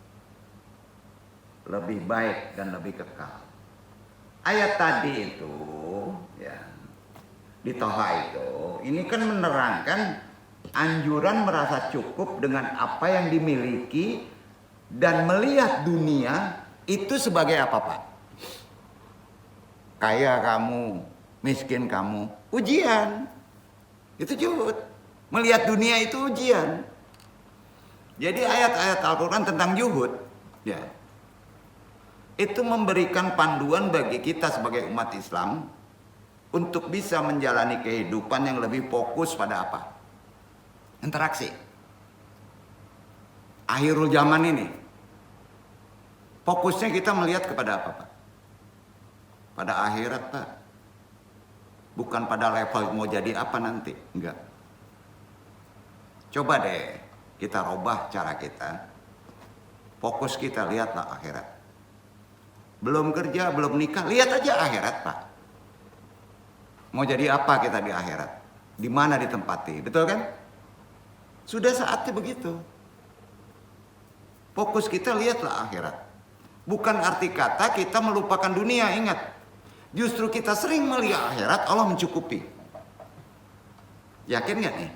lebih baik dan lebih kekal. Ayat tadi itu ya di Toha itu ini kan menerangkan anjuran merasa cukup dengan apa yang dimiliki dan melihat dunia itu sebagai apa Pak? Kaya kamu, miskin kamu, ujian. Itu zuhud. Melihat dunia itu ujian. Jadi ayat-ayat Al-Quran tentang zuhud ya, itu memberikan panduan bagi kita sebagai umat Islam untuk bisa menjalani kehidupan yang lebih fokus pada apa? Interaksi. Akhirul zaman ini fokusnya kita melihat kepada apa Pak? Pada akhirat Pak. Bukan pada level mau jadi apa nanti. Enggak. Coba deh kita robah cara kita. Fokus kita lihatlah akhirat. Belum kerja, belum nikah, lihat aja akhirat Pak. Mau jadi apa kita di akhirat? Di mana ditempati, betul kan? Sudah saatnya begitu. Fokus kita lihatlah akhirat. Bukan arti kata kita melupakan dunia, ingat. Justru kita sering melihat akhirat, Allah mencukupi. Yakin gak nih?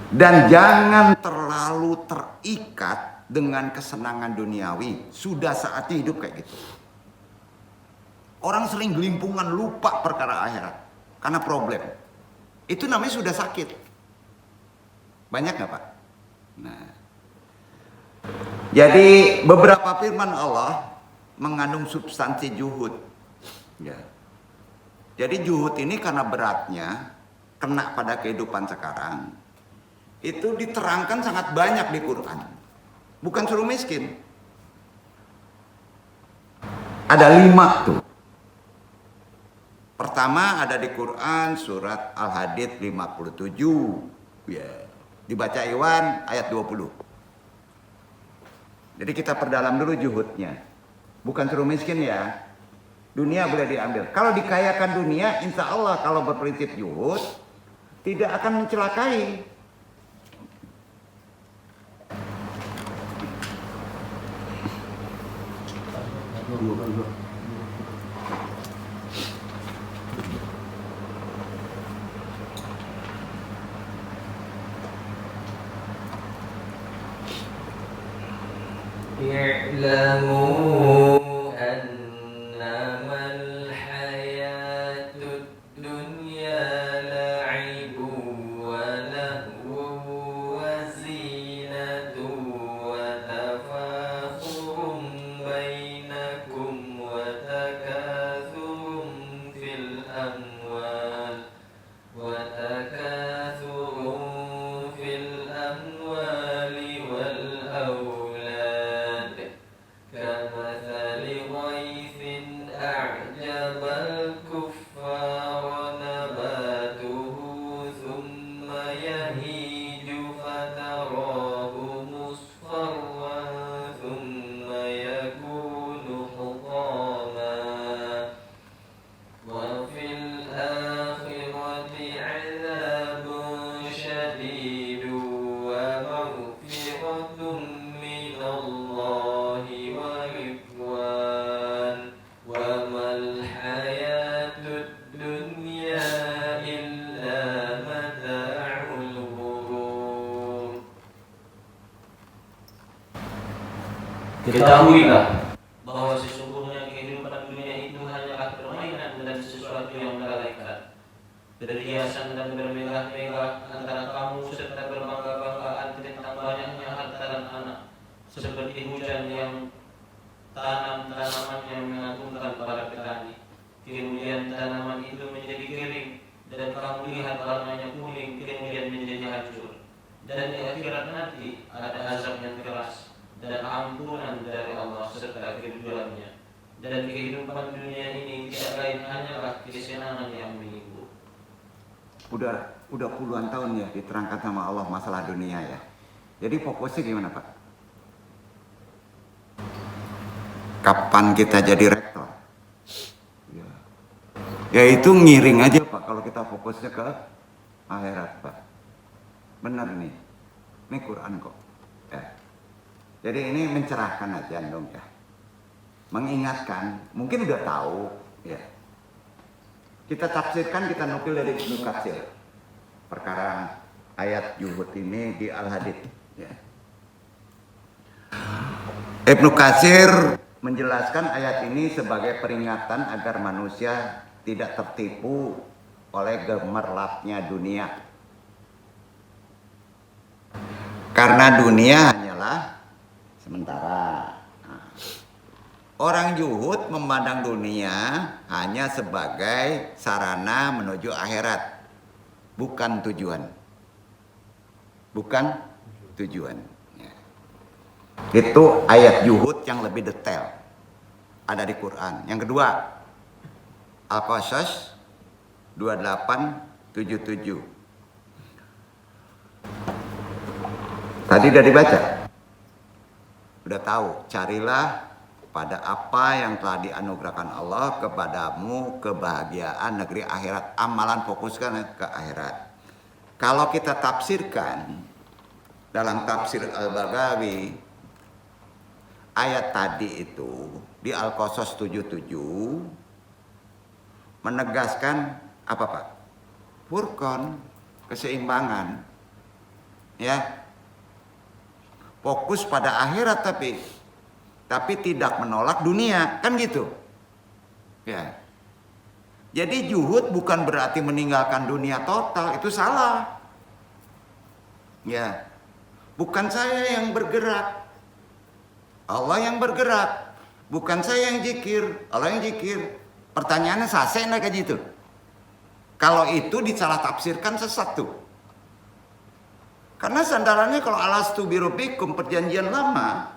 Dan jangan terlalu terikat dengan kesenangan duniawi. Sudah saatnya hidup kayak gitu. Orang sering gelimpungan lupa perkara akhirat karena problem. Itu namanya sudah sakit. Banyak nggak Pak? Nah, jadi beberapa firman Allah mengandung substansi zuhud. Ya. Jadi juhud ini karena beratnya kena pada kehidupan sekarang, itu diterangkan sangat banyak di Quran. Bukan suruh miskin. Ada 5 tuh. Pertama ada di Quran surat Al-Hadid 57. Ya. Dibaca Iwan ayat 20. Jadi kita perdalam dulu juhudnya. Bukan suruh miskin ya. Dunia boleh diambil. Kalau dikayakan dunia, insya Allah kalau berprinsip juhud tidak akan mencelakai. اعلموا أنما الحياة الدنيا لعب ولهو وزينة وتفاخر بينكم وتكاثر في الأموال والأولاد كمثل غيث أعجب الكفار نباته ثم يهيج فتراه مصفرا ثم يكون حطاما وفي الآخرة عذاب شديد ومغفرة من الله ورضوان وما الحياة الدنيا إلا متاع الغرور. Ketahuilah bahwa sesungguhnya kehidupan dunia itu hanyalah permainan dan sesuatu yang melalaikan. Berhiasan dan bermegah-megah antara kamu serta berbangga-banggaan tentang banyaknya harta dan anak, seperti hujan yang tanam tanaman yang mengagumkan para petani. Kemudian tanaman itu menjadi kering dan kamu lihat warnanya kuning kemudian menjadi hancur. Dan di akhirat nanti ada azab yang keras dan ampunan dari Allah serta keriduannya. Dan kehidupan dunia ini tidak lain hanyalah kesenangan yang menipu. Udah puluhan tahun ya diterangkan sama Allah masalah dunia ya. Jadi fokusnya gimana Pak? Kapan kita jadi rektor? Ya itu ngiring aja Pak kalau kita fokusnya ke akhirat Pak. Benar nih, ini Quran kok. Ya. Jadi ini mencerahkan aja dong ya. Mengingatkan, mungkin udah tahu ya. Kita tafsirkan, kita nukil dari Ibnu Katsir. Perkara ayat juhud ini di Al-Hadid ya. Ibnu Katsir menjelaskan ayat ini sebagai peringatan agar manusia tidak tertipu oleh gemerlapnya dunia. Karena dunia hanyalah sementara. Orang juhud memandang dunia hanya sebagai sarana menuju akhirat, bukan tujuan. Bukan tujuan. Ya. Itu ayat juhud yang lebih detail. Ada di Quran. Yang kedua, Al-Qasas 28:77. Tadi udah dibaca. Udah tahu, carilah pada apa yang telah dianugerahkan Allah kepadamu kebahagiaan negeri akhirat. Amalan fokuskan ke akhirat. Kalau kita tafsirkan dalam tafsir Al-Baghawi, ayat tadi itu di Al-Qasas 77 menegaskan apa Pak? Furqan, keseimbangan. Ya. Fokus pada akhirat tapi tidak menolak dunia, kan gitu. Ya. Jadi juhud bukan berarti meninggalkan dunia total, itu salah. Ya. Bukan saya yang bergerak. Allah yang bergerak. Bukan saya yang zikir, Allah yang zikir. Pertanyaannya sase enggak kayak gitu? Kalau itu disalah tafsirkan sesat tuh. Karena sandarannya kalau alastu birabbikum perjanjian lama,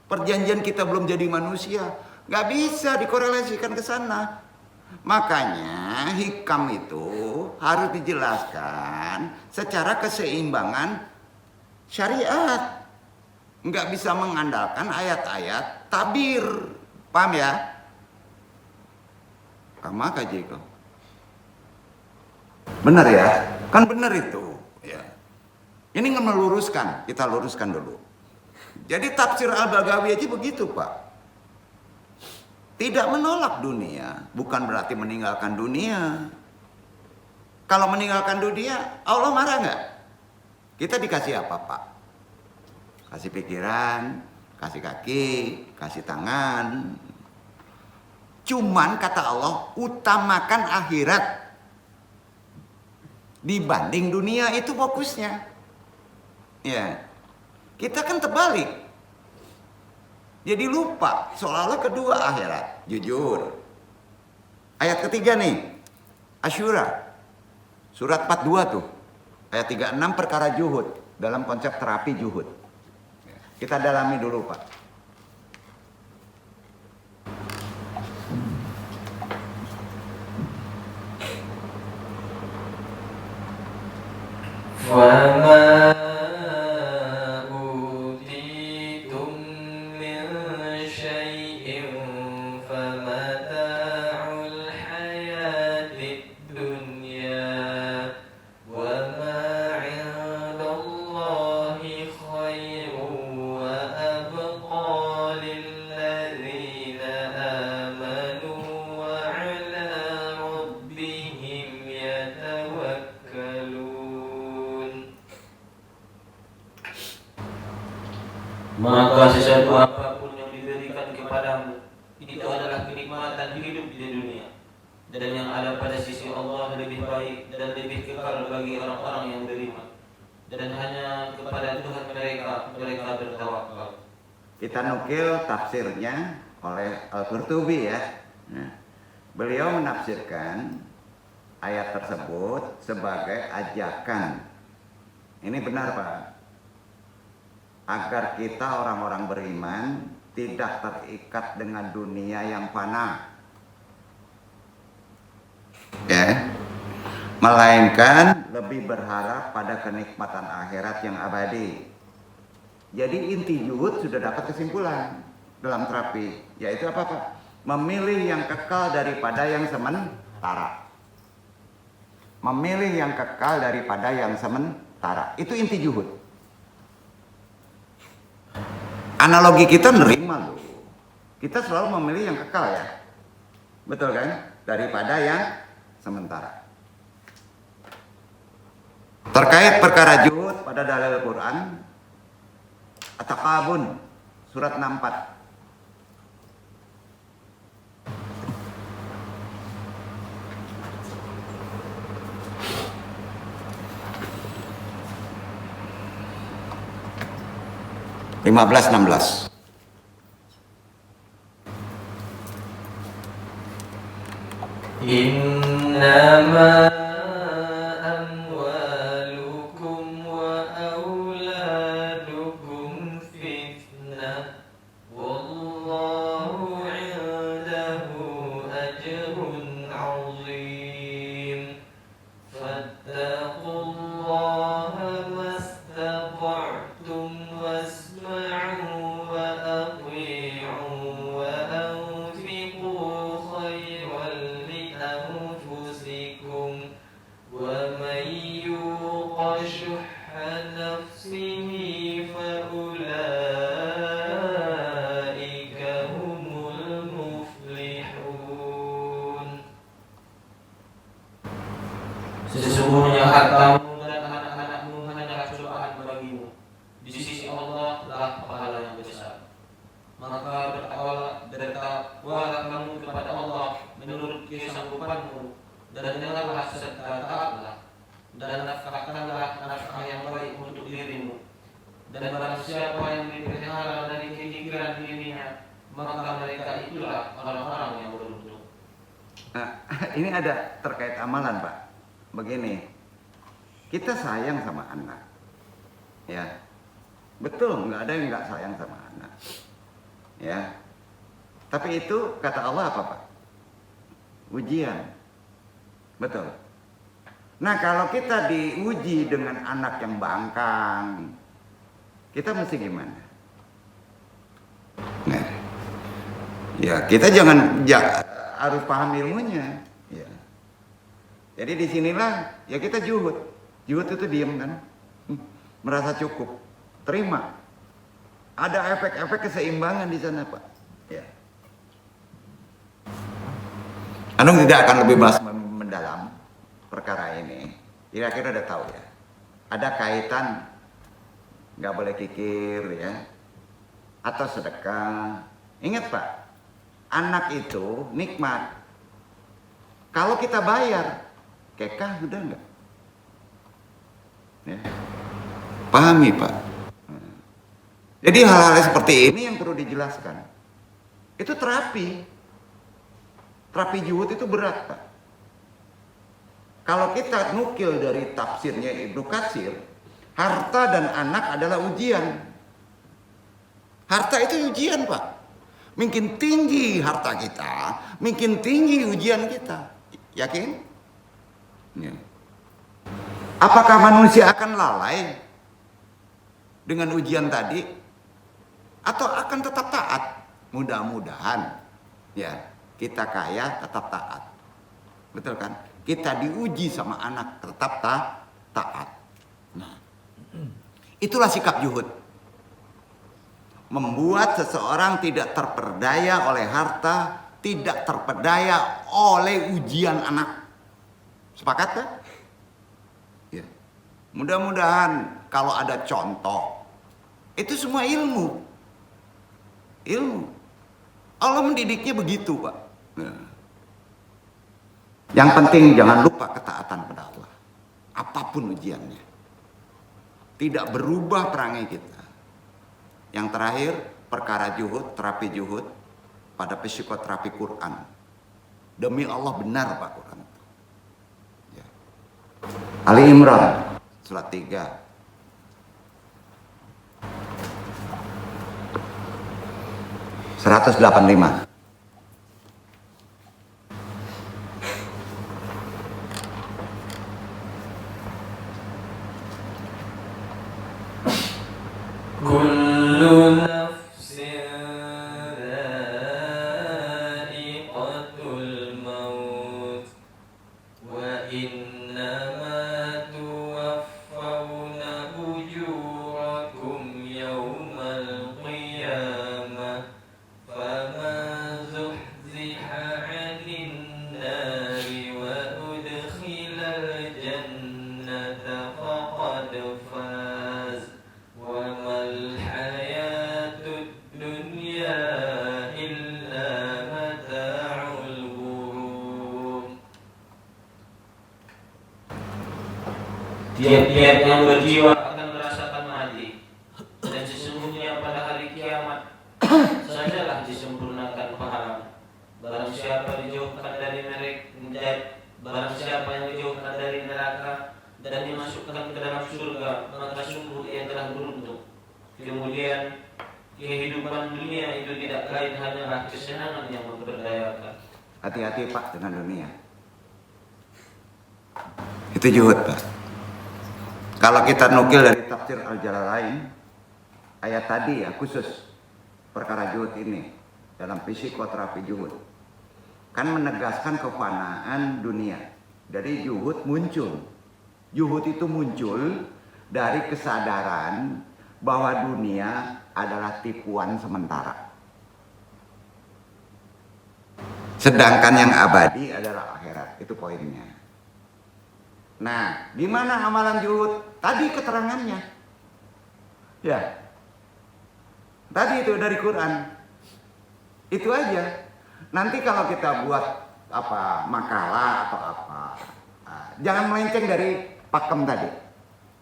perjanjian kita belum jadi manusia, nggak bisa dikorelasikan ke sana. Makanya hikam itu harus dijelaskan secara keseimbangan syariat. Nggak bisa mengandalkan ayat-ayat tabir. Paham ya? Kamu kaji kok. Benar ya? Kan benar itu. Ya. Ini meluruskan, kita luruskan dulu. Jadi tafsir Al-Baghawi aja begitu Pak. Tidak menolak dunia, bukan berarti meninggalkan dunia. Kalau meninggalkan dunia, Allah marah nggak? Kita dikasih apa Pak? Kasih pikiran, kasih kaki, kasih tangan. Cuman kata Allah, utamakan akhirat dibanding dunia, itu fokusnya. Ya, kita kan terbalik. Jadi lupa, seolah-olah kedua akhirat. Jujur. Ayat ketiga nih, Asyura. Surat 42 tuh. Ayat 36 perkara juhud. Dalam konsep terapi juhud. Kita dalami dulu Pak. وما Maka sesuatu apapun yang diberikan kepadamu itu adalah kenikmatan hidup di dunia, dan yang ada pada sisi Allah lebih baik dan lebih kekal bagi orang-orang yang beriman, dan hanya kepada Tuhan mereka bertawakal. Kita nukil tafsirnya oleh Al-Qurtubi ya. Nah, beliau menafsirkan ayat tersebut sebagai ajakan. Ini benar Pak. Agar kita orang-orang beriman tidak terikat dengan dunia yang fana. Ya. Melainkan lebih berharap pada kenikmatan akhirat yang abadi. Jadi inti juhud sudah dapat kesimpulan dalam terapi, yaitu apa Pak? Memilih yang kekal daripada yang sementara. Memilih yang kekal daripada yang sementara. Itu inti juhud. Analogi kita nerima loh. Kita selalu memilih yang kekal ya. Betul kan? Daripada yang sementara. Terkait perkara juhud pada dalil Quran, At-Taqabun surat 64. Lima-belas 16. Innama amwalukum wa auladukum fitnah wallahu 'indahu ajrun 'azim fattaqullaha mastata'tum wasma'u wa ati'u wa anfiqu khairan li anfusikum wa man yuqa shuhha nafsihi fa ulaika humul muflihun. Sesungguhnya hartamu dan anak-anakmu hanyalah cobaan bagimu. Di sisi Allah lah pahala yang besar. Maka bertakwalah kamu kepada Allah menurut kesanggupanmu, dan janganlah serta taatlah, dan nafkahkanlah nafkah yang baik untuk dirimu. Dan barang siapa yang dipelihara dari kejikiran dirinya, maka mereka itulah orang-orang yang beruntung. Nah, ini ada terkait amalan Pak. Begini, kita sayang sama anak, ya betul, nggak ada yang nggak sayang sama anak, ya. Tapi itu kata Allah apa Pak? Ujian, betul. Nah kalau kita diuji dengan anak yang bangkang, kita mesti gimana? Nah, ya kita harus paham ilmunya. Ya. Jadi disinilah ya kita juhud. Juhud itu diam kan, merasa cukup, terima. Ada efek-efek keseimbangan di sana Pak. Ya. Anung tidak akan lebih bahas mendalam perkara ini. Kira-kira udah tahu ya. Ada kaitan nggak boleh kikir ya, atau sedekah. Ingat Pak, anak itu nikmat. Kalau kita bayar, kekah udah enggak? Ya. Pahami Pak. Jadi hal-hal seperti ini yang perlu dijelaskan. Itu terapi. Terapi juhud itu berat Pak. Kalau kita nukil dari tafsirnya Ibnu Katsir, harta dan anak adalah ujian. Harta itu ujian Pak. Makin tinggi harta kita, makin tinggi ujian kita. Yakin? Ya. Apakah manusia akan lalai dengan ujian tadi? Atau akan tetap taat? Mudah-mudahan ya kita kaya tetap taat. Betul kan? Kita diuji sama anak tetap taat. Nah, itulah sikap juhud. Membuat seseorang tidak terperdaya oleh harta, tidak terperdaya oleh ujian anak. Sepakat kan? Ya. Mudah-mudahan kalau ada contoh, itu semua ilmu. Ilmu. Allah mendidiknya begitu Pak. Nah. Yang penting jangan lupa ketaatan pada Allah. Apapun ujiannya. Tidak berubah perangai kita. Yang terakhir, perkara juhud, terapi juhud pada psikoterapi Quran. Demi Allah benar Pak Quran. Ya. Ali Imran, surat 3. (185). Kullu nafsin dha'iqatul maut wa innama tuwaffawna ujurakum yawmal qiyamah faman zuhziha 'anil nari wa udkhilal jannata faqad faz wa mal hayatud dunya illa mata'ul ghurur. Tiap-tiap yang berjiwa akan merasakan mati, dan sesungguhnya pada hari kiamat sajalah disempurnakan pahala. Barang siapa dijauhkan dari barang siapa yang dijauhkan dari neraka dan dimasukkan ke dalam surga, maka sungguh ia telah beruntung. Kemudian kehidupan dunia itu tidak lain hanyalah kesenangan yang memperdayakan. Hati-hati Pak dengan dunia. Itu juhud Pak. Kalau kita nukil dari tafsir Al-Jalalain, ayat tadi ya khusus perkara juhud ini dalam psikoterapi juhud kan menegaskan kefanaan dunia. Dari juhud muncul. Juhud itu muncul dari kesadaran bahwa dunia adalah tipuan sementara. Sedangkan yang abadi adalah akhirat. Itu poinnya. Nah, di mana amalan juhud? Tadi keterangannya. Ya. Tadi itu dari Quran. Itu aja. Nanti kalau kita buat makalah atau apa, jangan melenceng dari pakem tadi.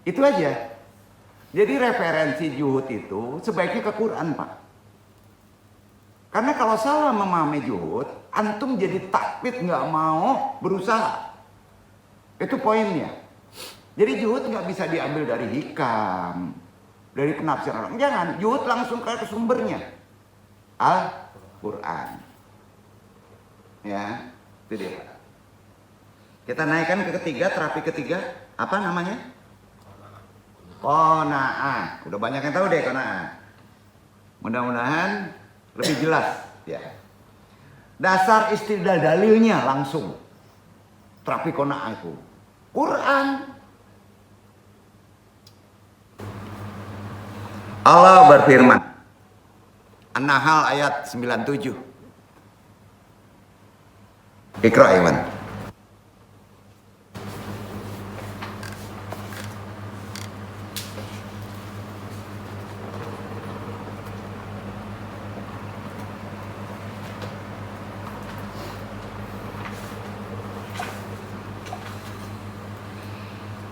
Itu aja. Jadi referensi juhud itu sebaiknya ke Quran Pak. Karena kalau salah memahami juhud, antum jadi takbit nggak mau berusaha. Itu poinnya. Jadi juhud nggak bisa diambil dari hikam, dari penafsiran orang. Jangan, juhud langsung ke sumbernya. Al-Quran. Ya, itu dia. Kita naikkan ke ketiga, terapi ketiga. Apa namanya? Qanaah. Udah banyak yang tahu deh qanaah. Mudah-mudahan lebih jelas. Ya. Dasar istidlal dalilnya langsung. Terapi qanaah itu. Quran. Allah berfirman. An-Nahl ayat 97. Iqra Iwan.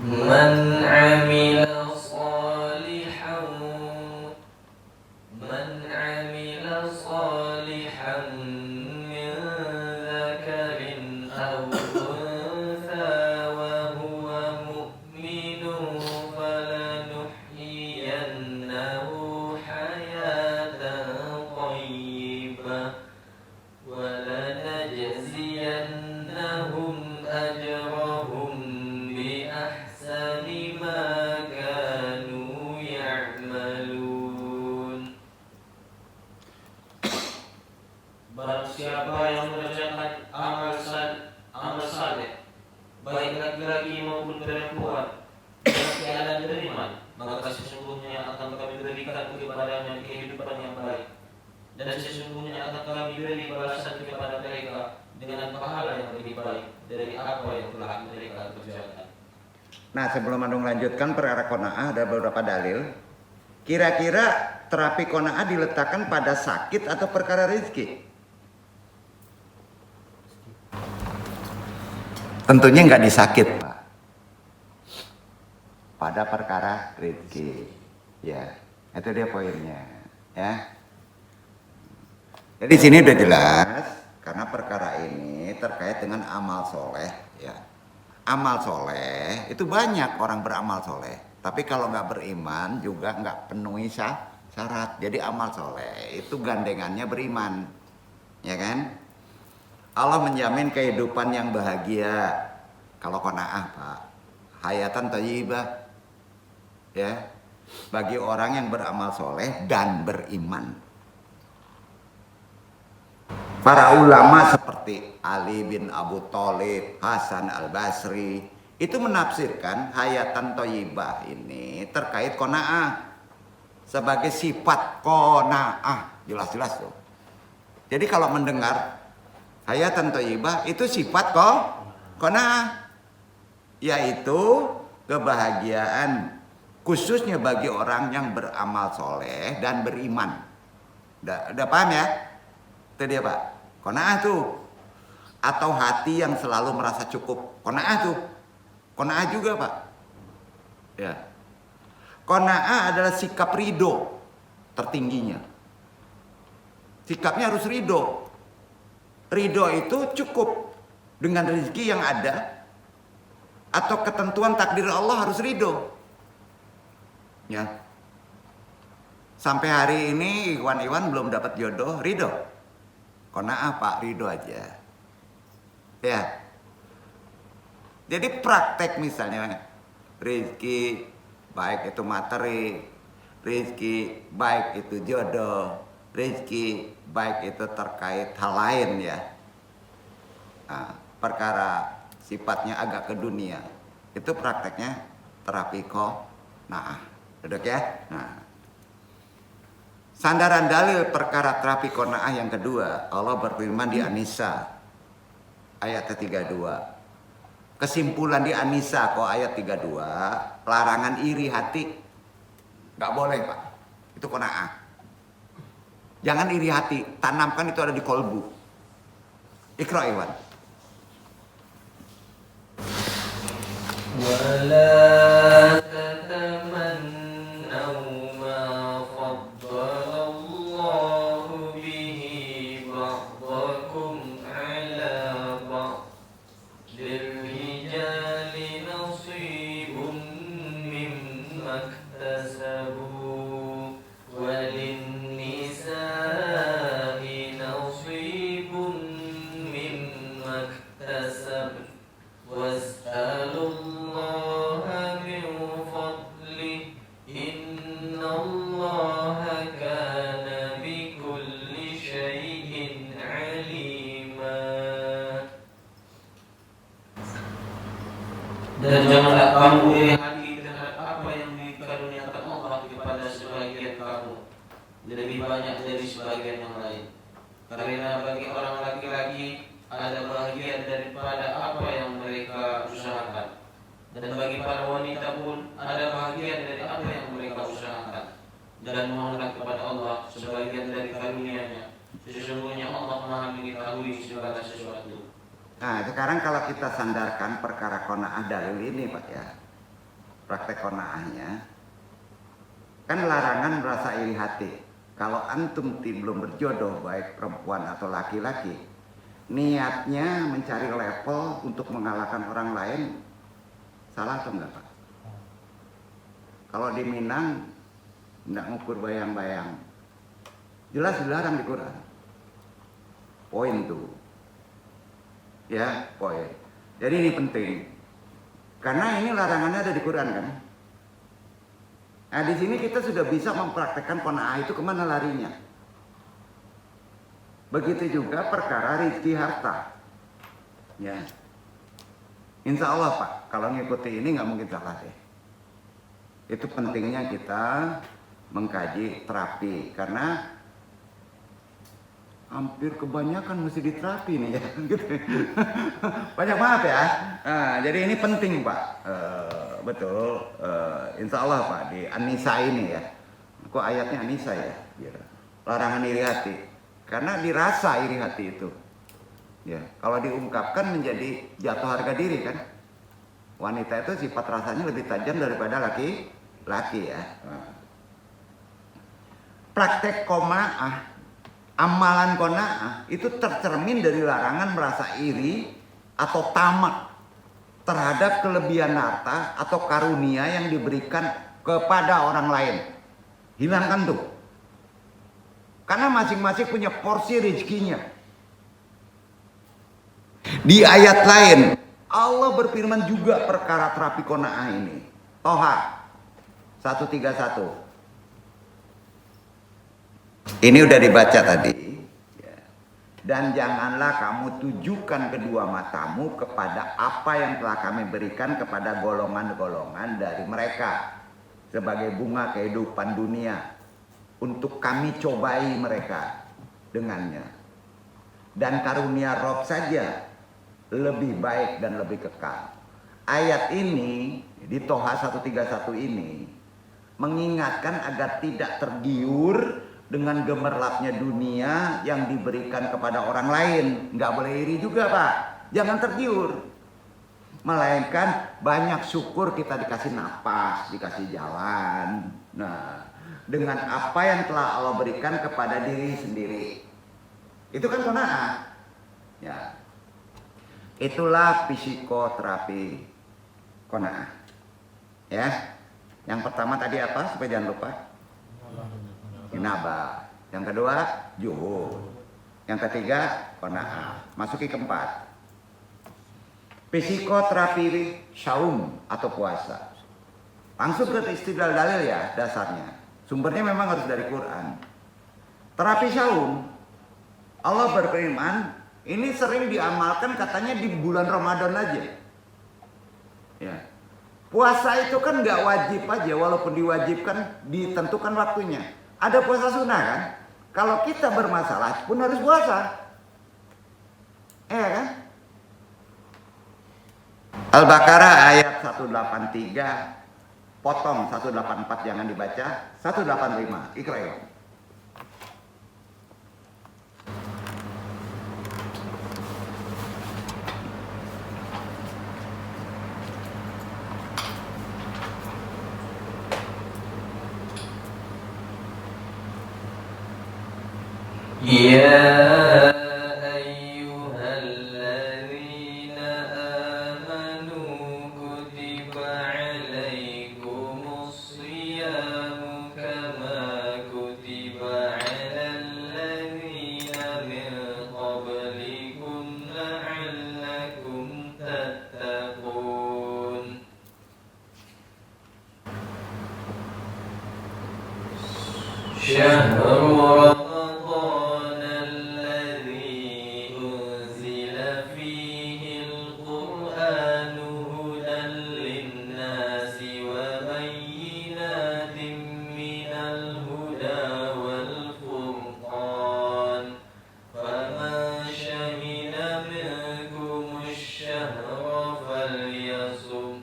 من عمل صالحا من ذكر أو أنثى وهو مؤمن فلنحيينه حياة طيبة ولنجزينهم أجرهم بأحسن ما كانوا يعملون. Barang siapa yang mengerjakan amal saleh, baik laki-laki maupun perempuan, dengan keadaan beriman, maka sesungguhnya akan kami berikan kepadanya kehidupan yang baik, dan sesungguhnya akan kami beri balasan kepada mereka dengan pahala yang lebih baik dari apa yang telah mereka kerjakan. Nah, sebelum Andung lanjutkan perkara qanaah, ada beberapa dalil. Kira-kira terapi qanaah diletakkan pada sakit atau perkara rezeki? Tentunya nggak di sakit, Pak. Pada perkara rezeki. Ya, itu dia poinnya. Ya. Jadi sini udah jelas, karena perkara ini terkait dengan amal soleh. Ya. Amal soleh itu banyak orang beramal soleh, tapi kalau nggak beriman juga nggak penuhi syarat. Jadi amal soleh itu gandengannya beriman, ya kan? Allah menjamin kehidupan yang bahagia. Kalau qanaah, Pak, hayatan thayyibah, ya, bagi orang yang beramal soleh dan beriman. Para ulama seperti Ali bin Abu Thalib, Hasan Al-Basri itu menafsirkan hayatan thayyibah ini terkait qanaah sebagai sifat qanaah, jelas-jelas tuh. Jadi kalau mendengar hayatan thayyibah itu sifat qanaah, yaitu kebahagiaan khususnya bagi orang yang beramal soleh dan beriman. Udah paham ya? Itu dia, Pak. Qanaah tuh, atau hati yang selalu merasa cukup. Qanaah tuh, qanaah juga, Pak. Ya. Qanaah adalah sikap ridho tertingginya. Sikapnya harus ridho. Ridho itu cukup dengan rezeki yang ada atau ketentuan takdir Allah, harus ridho. Ya. Sampai hari ini Iwan belum dapat jodoh, ridho. Qanaah, Pak, ridho aja. Ya. Jadi praktek misalnya rezeki baik itu materi, rezeki baik itu jodoh, rezeki baik itu terkait hal lain ya. Nah, perkara sifatnya agak ke dunia, itu prakteknya terapi qanaah. Duduk ya. Nah, sandaran dalil perkara terapi qanaah yang kedua, Allah berfirman di An-Nisa ayat 32. Kesimpulan di An-Nisa kok ayat 32, larangan iri hati. Nggak boleh, Pak. Itu qanaah. Jangan iri hati, tanamkan itu ada di kolbu. Iqra Iwan. ولا تتمنوا ما فضل الله به اكتسبوا وللنساء نصيب مما اكتسبن واسألوا الله من فضله إن الله كان بكل شيء عليما. Dan janganlah kamu iri hati terhadap apa yang dikaruniakan Allah kepada sebagian kamu lebih banyak dari sebagian yang lain. Karena bagi orang laki-laki ada bahagian daripada apa yang mereka usahakan, dan bagi para wanita pun ada bahagian dari apa yang mereka usahakan. Dan mohonlah kepada Allah sebagian dari karunia-Nya. Sesungguhnya Allah Maha mengetahui segala sesuatu. Nah, sekarang kalau kita sandarkan perkara qanaah dalil ini, Pak ya, praktek qanaahnya, kan larangan merasa iri hati. Kalau antum belum berjodoh, baik perempuan atau laki-laki, niatnya mencari level untuk mengalahkan orang lain, salah atau enggak, Pak? Kalau di Minang, enggak ngukur bayang-bayang, jelas dilarang di Quran. Poin tuh. Ya, poin. Jadi ini penting. Karena ini larangannya ada di Quran kan. Nah, di sini kita sudah bisa mempraktekkan qanaah itu kemana larinya. Begitu juga perkara rezeki harta. Ya. Insya Allah Pak, kalau ngikuti ini nggak mungkin salah deh. Itu pentingnya kita mengkaji terapi, karena hampir kebanyakan mesti diterapi nih ya. Banyak maaf ya. Nah, jadi ini penting Pak. Betul. Insya Allah Pak di An-Nisa ini ya. Kok ayatnya An-Nisa ya? Larangan iri hati. Karena dirasa iri hati itu. Ya, kalau diungkapkan menjadi jatuh harga diri kan. Wanita itu sifat rasanya lebih tajam daripada laki-laki ya. Praktek qanaah, amalan qanaah itu tercermin dari larangan merasa iri atau tamak terhadap kelebihan harta atau karunia yang diberikan kepada orang lain. Hilangkan tuh. Karena masing-masing punya porsi rezekinya. Di ayat lain Allah berfirman juga perkara terapi qanaah ini. Toha 131. Ini udah dibaca tadi. Dan janganlah kamu tujukan kedua matamu kepada apa yang telah kami berikan kepada golongan-golongan dari mereka sebagai bunga kehidupan dunia, untuk kami cobai mereka dengannya. Dan karunia Rob saja lebih baik dan lebih kekal. Ayat ini di Toha 131 ini mengingatkan agar tidak tergiur dengan gemerlapnya dunia yang diberikan kepada orang lain. Nggak boleh iri juga Pak, jangan tergiur. Melainkan banyak syukur kita dikasih napas, dikasih jalan. Nah, dengan apa yang telah Allah berikan kepada diri sendiri. Itu kan qanaah. Ya. Itulah psikoterapi qanaah. Ya. Yang pertama tadi apa? Supaya jangan lupa. Inabah. Yang kedua, juhud. Yang ketiga, qanaah. Masuki keempat. Psikoterapi saum atau puasa. Langsung ke istidlal dalil ya dasarnya. Sumbernya memang harus dari Quran. Terapi saum, Allah berfirman, ini sering diamalkan katanya di bulan Ramadan aja. Ya. Puasa itu kan nggak wajib aja, walaupun diwajibkan ditentukan waktunya. Ada puasa sunnah kan? Kalau kita bermasalah pun harus puasa. Kan? Al-Baqarah ayat 183, potong 184 jangan dibaca, 185, Iqra ya. يا أيها الذين آمنوا كتب عليكم الصيام شهر رمضان الذي أنزل فيه القرآن هدى للناس وبينات من الهدى والفرقان فمن شهد منكم الشهر فليصم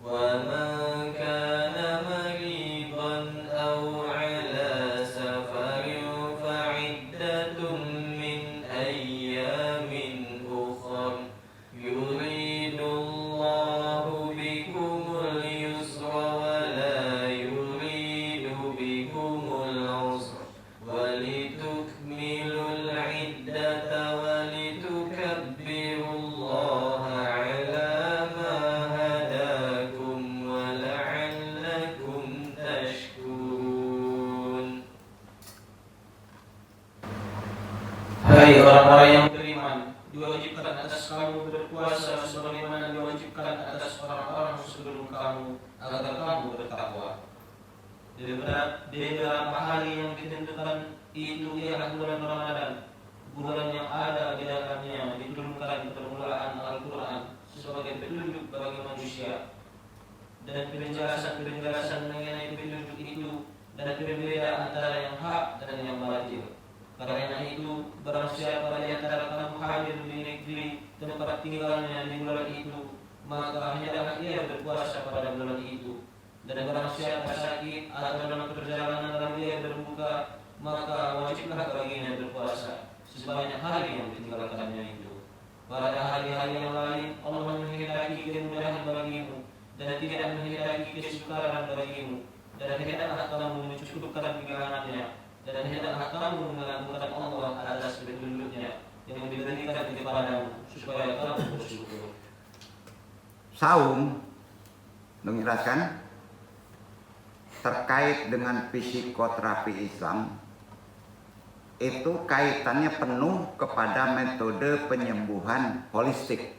ومن كان مريضا أو على سفر فعدة من أيام أخر يريد الله بكم اليسر ولا يريد بكم العسر ولتكملوا العدة ولتكبروا الله على ما هداكم ولعلكم تشكرون. Hai orang-orang yang beriman, diwajibkan atas kamu berpuasa sebagaimana diwajibkan atas orang-orang sebelum kamu agar kamu bertakwa. Di beberapa hari yang ditentukan itu ialah bulan Ramadan, bulan yang ada di dalamnya diturunkan permulaan Al-Quran sebagai petunjuk bagi manusia dan penjelasan mengenai petunjuk itu dan perbedaan antara yang hak dan yang batil. Karena itu, barang siapa di antara kamu hadir di negeri tempat tinggalnya di bulan itu, maka hendaklah ia berpuasa pada bulan itu. Dan barang siapa sakit atau dalam perjalanan lalu ia berbuka, maka wajiblah baginya berpuasa sebanyak hari yang ditinggalkannya itu. Pada hari-hari yang lain, Allah menghendaki kemudahan bagimu dan tidak menghendaki kesukaran bagimu. Dan hendaklah kamu mencukupkan pegangannya. Dan hendaklah kamu mengagungkan Allah atas petunjuknya yang diberikan kepadamu supaya kamu bersyukur. Saum menjelaskan terkait dengan psikoterapi Islam itu kaitannya penuh kepada metode penyembuhan holistik.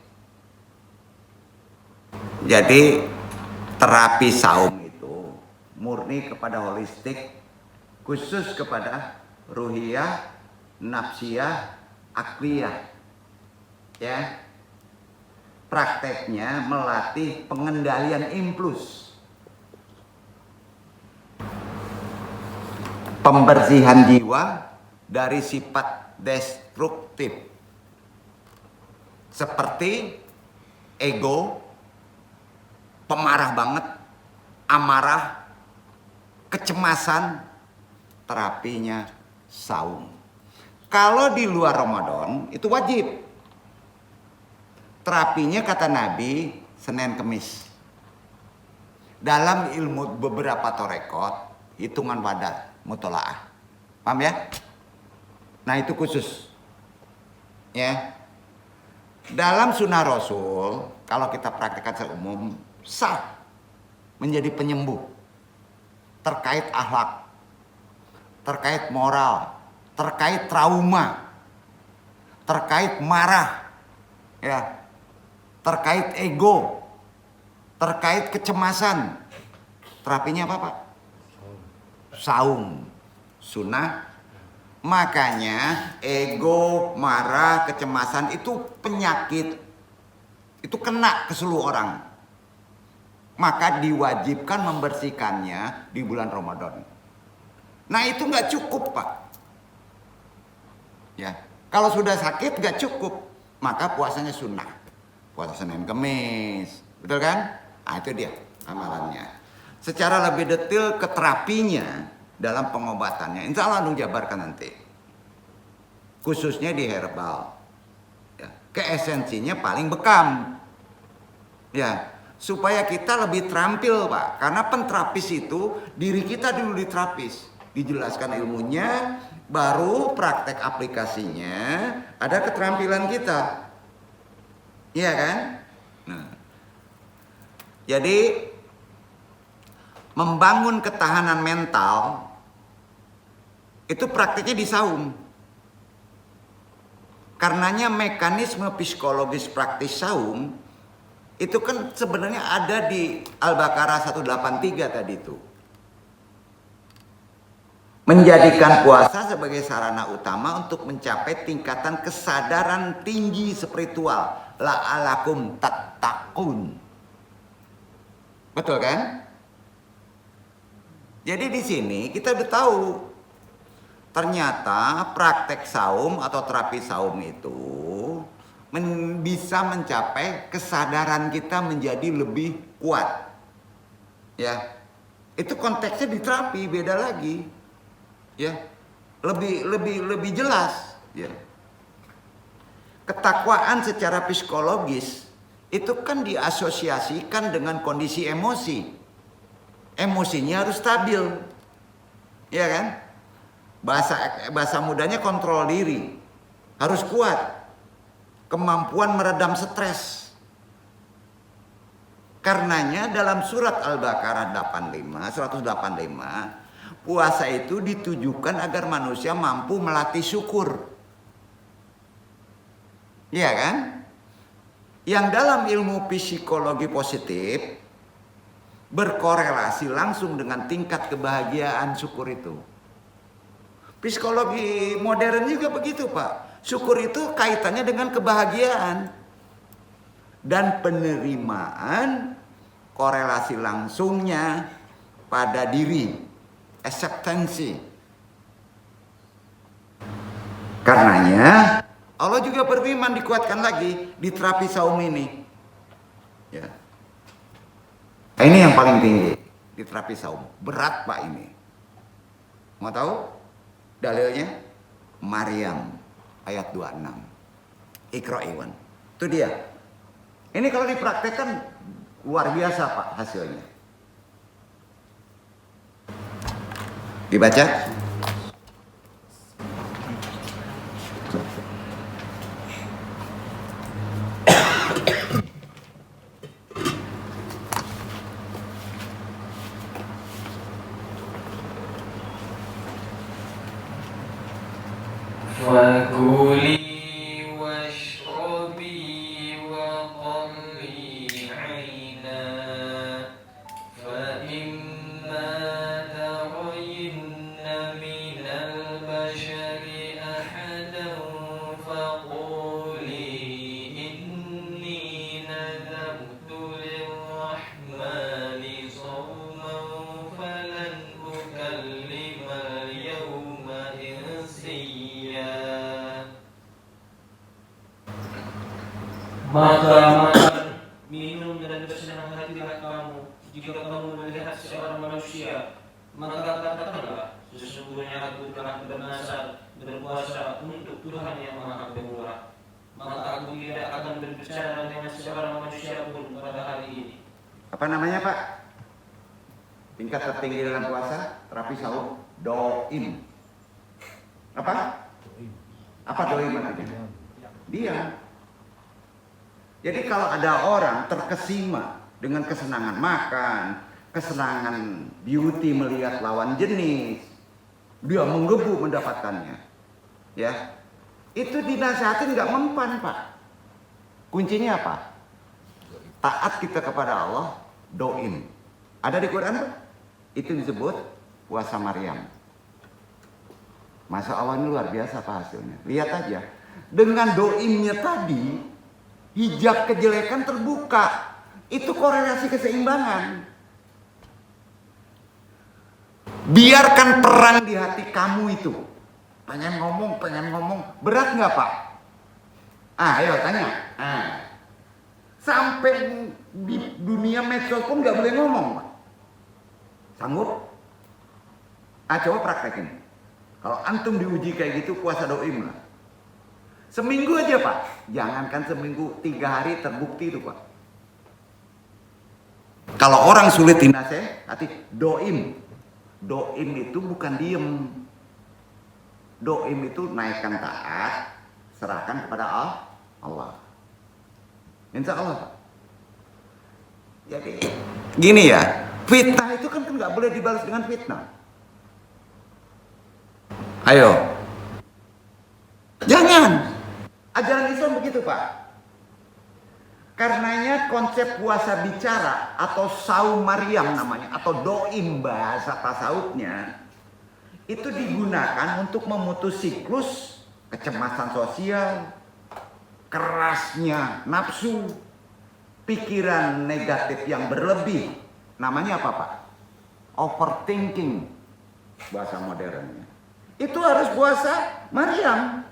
Jadi terapi saum itu murni kepada holistik, khusus kepada ruhiyah, nafsiyah, akliyah. Ya. Prakteknya melatih pengendalian impuls, pembersihan jiwa dari sifat destruktif seperti ego, pemarah banget, amarah, kecemasan. Terapinya saum. Kalau di luar Ramadan itu wajib. Terapinya kata Nabi Senin Kemis. Dalam ilmu beberapa torekot hitungan wadah mutolaah. Paham ya? Nah itu khusus. Ya. Dalam sunnah Rasul kalau kita praktekkan secara umum sah menjadi penyembuh terkait akhlak, terkait moral, terkait trauma, terkait marah, ya, terkait ego, terkait kecemasan. Terapinya apa Pak? Saum, sunnah. Makanya ego, marah, kecemasan itu penyakit, itu kena ke seluruh orang. Maka diwajibkan membersihkannya di bulan Ramadan. Nah itu nggak cukup Pak. Ya, kalau sudah sakit nggak cukup, maka puasanya sunnah. Puasa Senin Kemis, betul kan? Ah itu dia amalannya. Secara lebih detail ke terapinya dalam pengobatannya, insya Allah Anung jabarkan nanti. Khususnya di herbal. Ya, keesensinya paling bekam. Ya, supaya kita lebih terampil Pak. Karena penterapis itu diri kita dulu diterapis. Dijelaskan ilmunya, baru praktek aplikasinya, ada keterampilan kita. Iya kan? Nah. Jadi membangun ketahanan mental itu praktiknya di saum. Karenanya mekanisme psikologis praktis saum itu kan sebenarnya ada di Al-Baqarah 183 tadi itu. menjadikan puasa sebagai sarana utama untuk mencapai tingkatan kesadaran tinggi spiritual, la'alakum tattaqun. Betul kan? Jadi di sini kita udah tahu ternyata praktek saum atau terapi saum itu bisa mencapai kesadaran kita menjadi lebih kuat. Ya. Itu konteksnya di terapi beda lagi. Ya. Lebih jelas, ya. Ketakwaan secara psikologis itu kan diasosiasikan dengan kondisi emosi. Emosinya harus stabil. Ya kan? Bahasa mudanya kontrol diri. Harus kuat. Kemampuan meredam stres. Karenanya dalam surat Al-Baqarah 185, puasa itu ditujukan agar manusia mampu melatih syukur. Iya kan? Yang dalam ilmu psikologi positif berkorelasi langsung dengan tingkat kebahagiaan syukur itu. Psikologi modern juga begitu, Pak. Syukur itu kaitannya dengan kebahagiaan dan penerimaan, korelasi langsungnya pada diri, acceptancy. Karenanya Allah juga berfirman, dikuatkan lagi di terapi saum ini. Ya. Ini yang paling tinggi di terapi saum. Berat Pak ini. Mau tahu dalilnya? Maryam ayat 26. Iqra Iwan. Itu dia. Ini kalau dipraktekkan luar biasa Pak hasilnya. Dibaca. وكلي واشربي وقري عينا فإما ترين من البشر أحدا فقولي إني نذرت للرحمن صوما فلن أكلم اليوم إنسيا. Maka makan, minum dan bersenang hatilah kamu jika kamu melihat seorang manusia. Maka katakanlah, sesungguhnya aku telah bernazar berpuasa untuk Tuhan yang Maha Pemurah. Maka aku tidak akan berbicara dengan seorang manusia pun pada hari ini. Apa namanya Pak? Tingkat tertinggi dalam puasa, terapi saum, doim. Apa? Apa doim artinya? Diam. Jadi kalau ada orang terkesima dengan kesenangan makan, kesenangan beauty melihat lawan jenis, dia menggebu mendapatkannya. Ya. Itu dinasihatin nggak mempan, Pak. Kuncinya apa? Taat kita kepada Allah, doim. Ada di Quran, Pak? Itu disebut puasa Maryam. Masya Allah, ini luar biasa Pak hasilnya. Lihat aja. Dengan doimnya tadi, hijab kejelekan terbuka. Itu korelasi keseimbangan. Biarkan perang di hati kamu itu. Pengen ngomong. Berat nggak Pak? Ayo tanya. Sampai di dunia medsos pun nggak boleh ngomong Pak. Sanggup? Coba praktekin. Kalau antum diuji kayak gitu, puasa doim lah. Seminggu aja Pak. Jangankan seminggu, 3 hari terbukti itu Pak. Kalau orang sulit dinasehati, doim. Doim itu bukan diem. Doim itu naikkan taat, serahkan kepada Allah. Insya Allah Pak. Jadi gini ya, fitnah itu kan nggak boleh dibalas dengan fitnah. Ayo. Jangan. Ajaran Islam begitu Pak. Karenanya konsep puasa bicara atau saum Maryam namanya, atau doim bahasa tasawufnya, itu digunakan untuk memutus siklus kecemasan sosial, kerasnya nafsu, pikiran negatif yang berlebih. Namanya apa, Pak? Overthinking, bahasa modernnya. Itu harus puasa Maryam.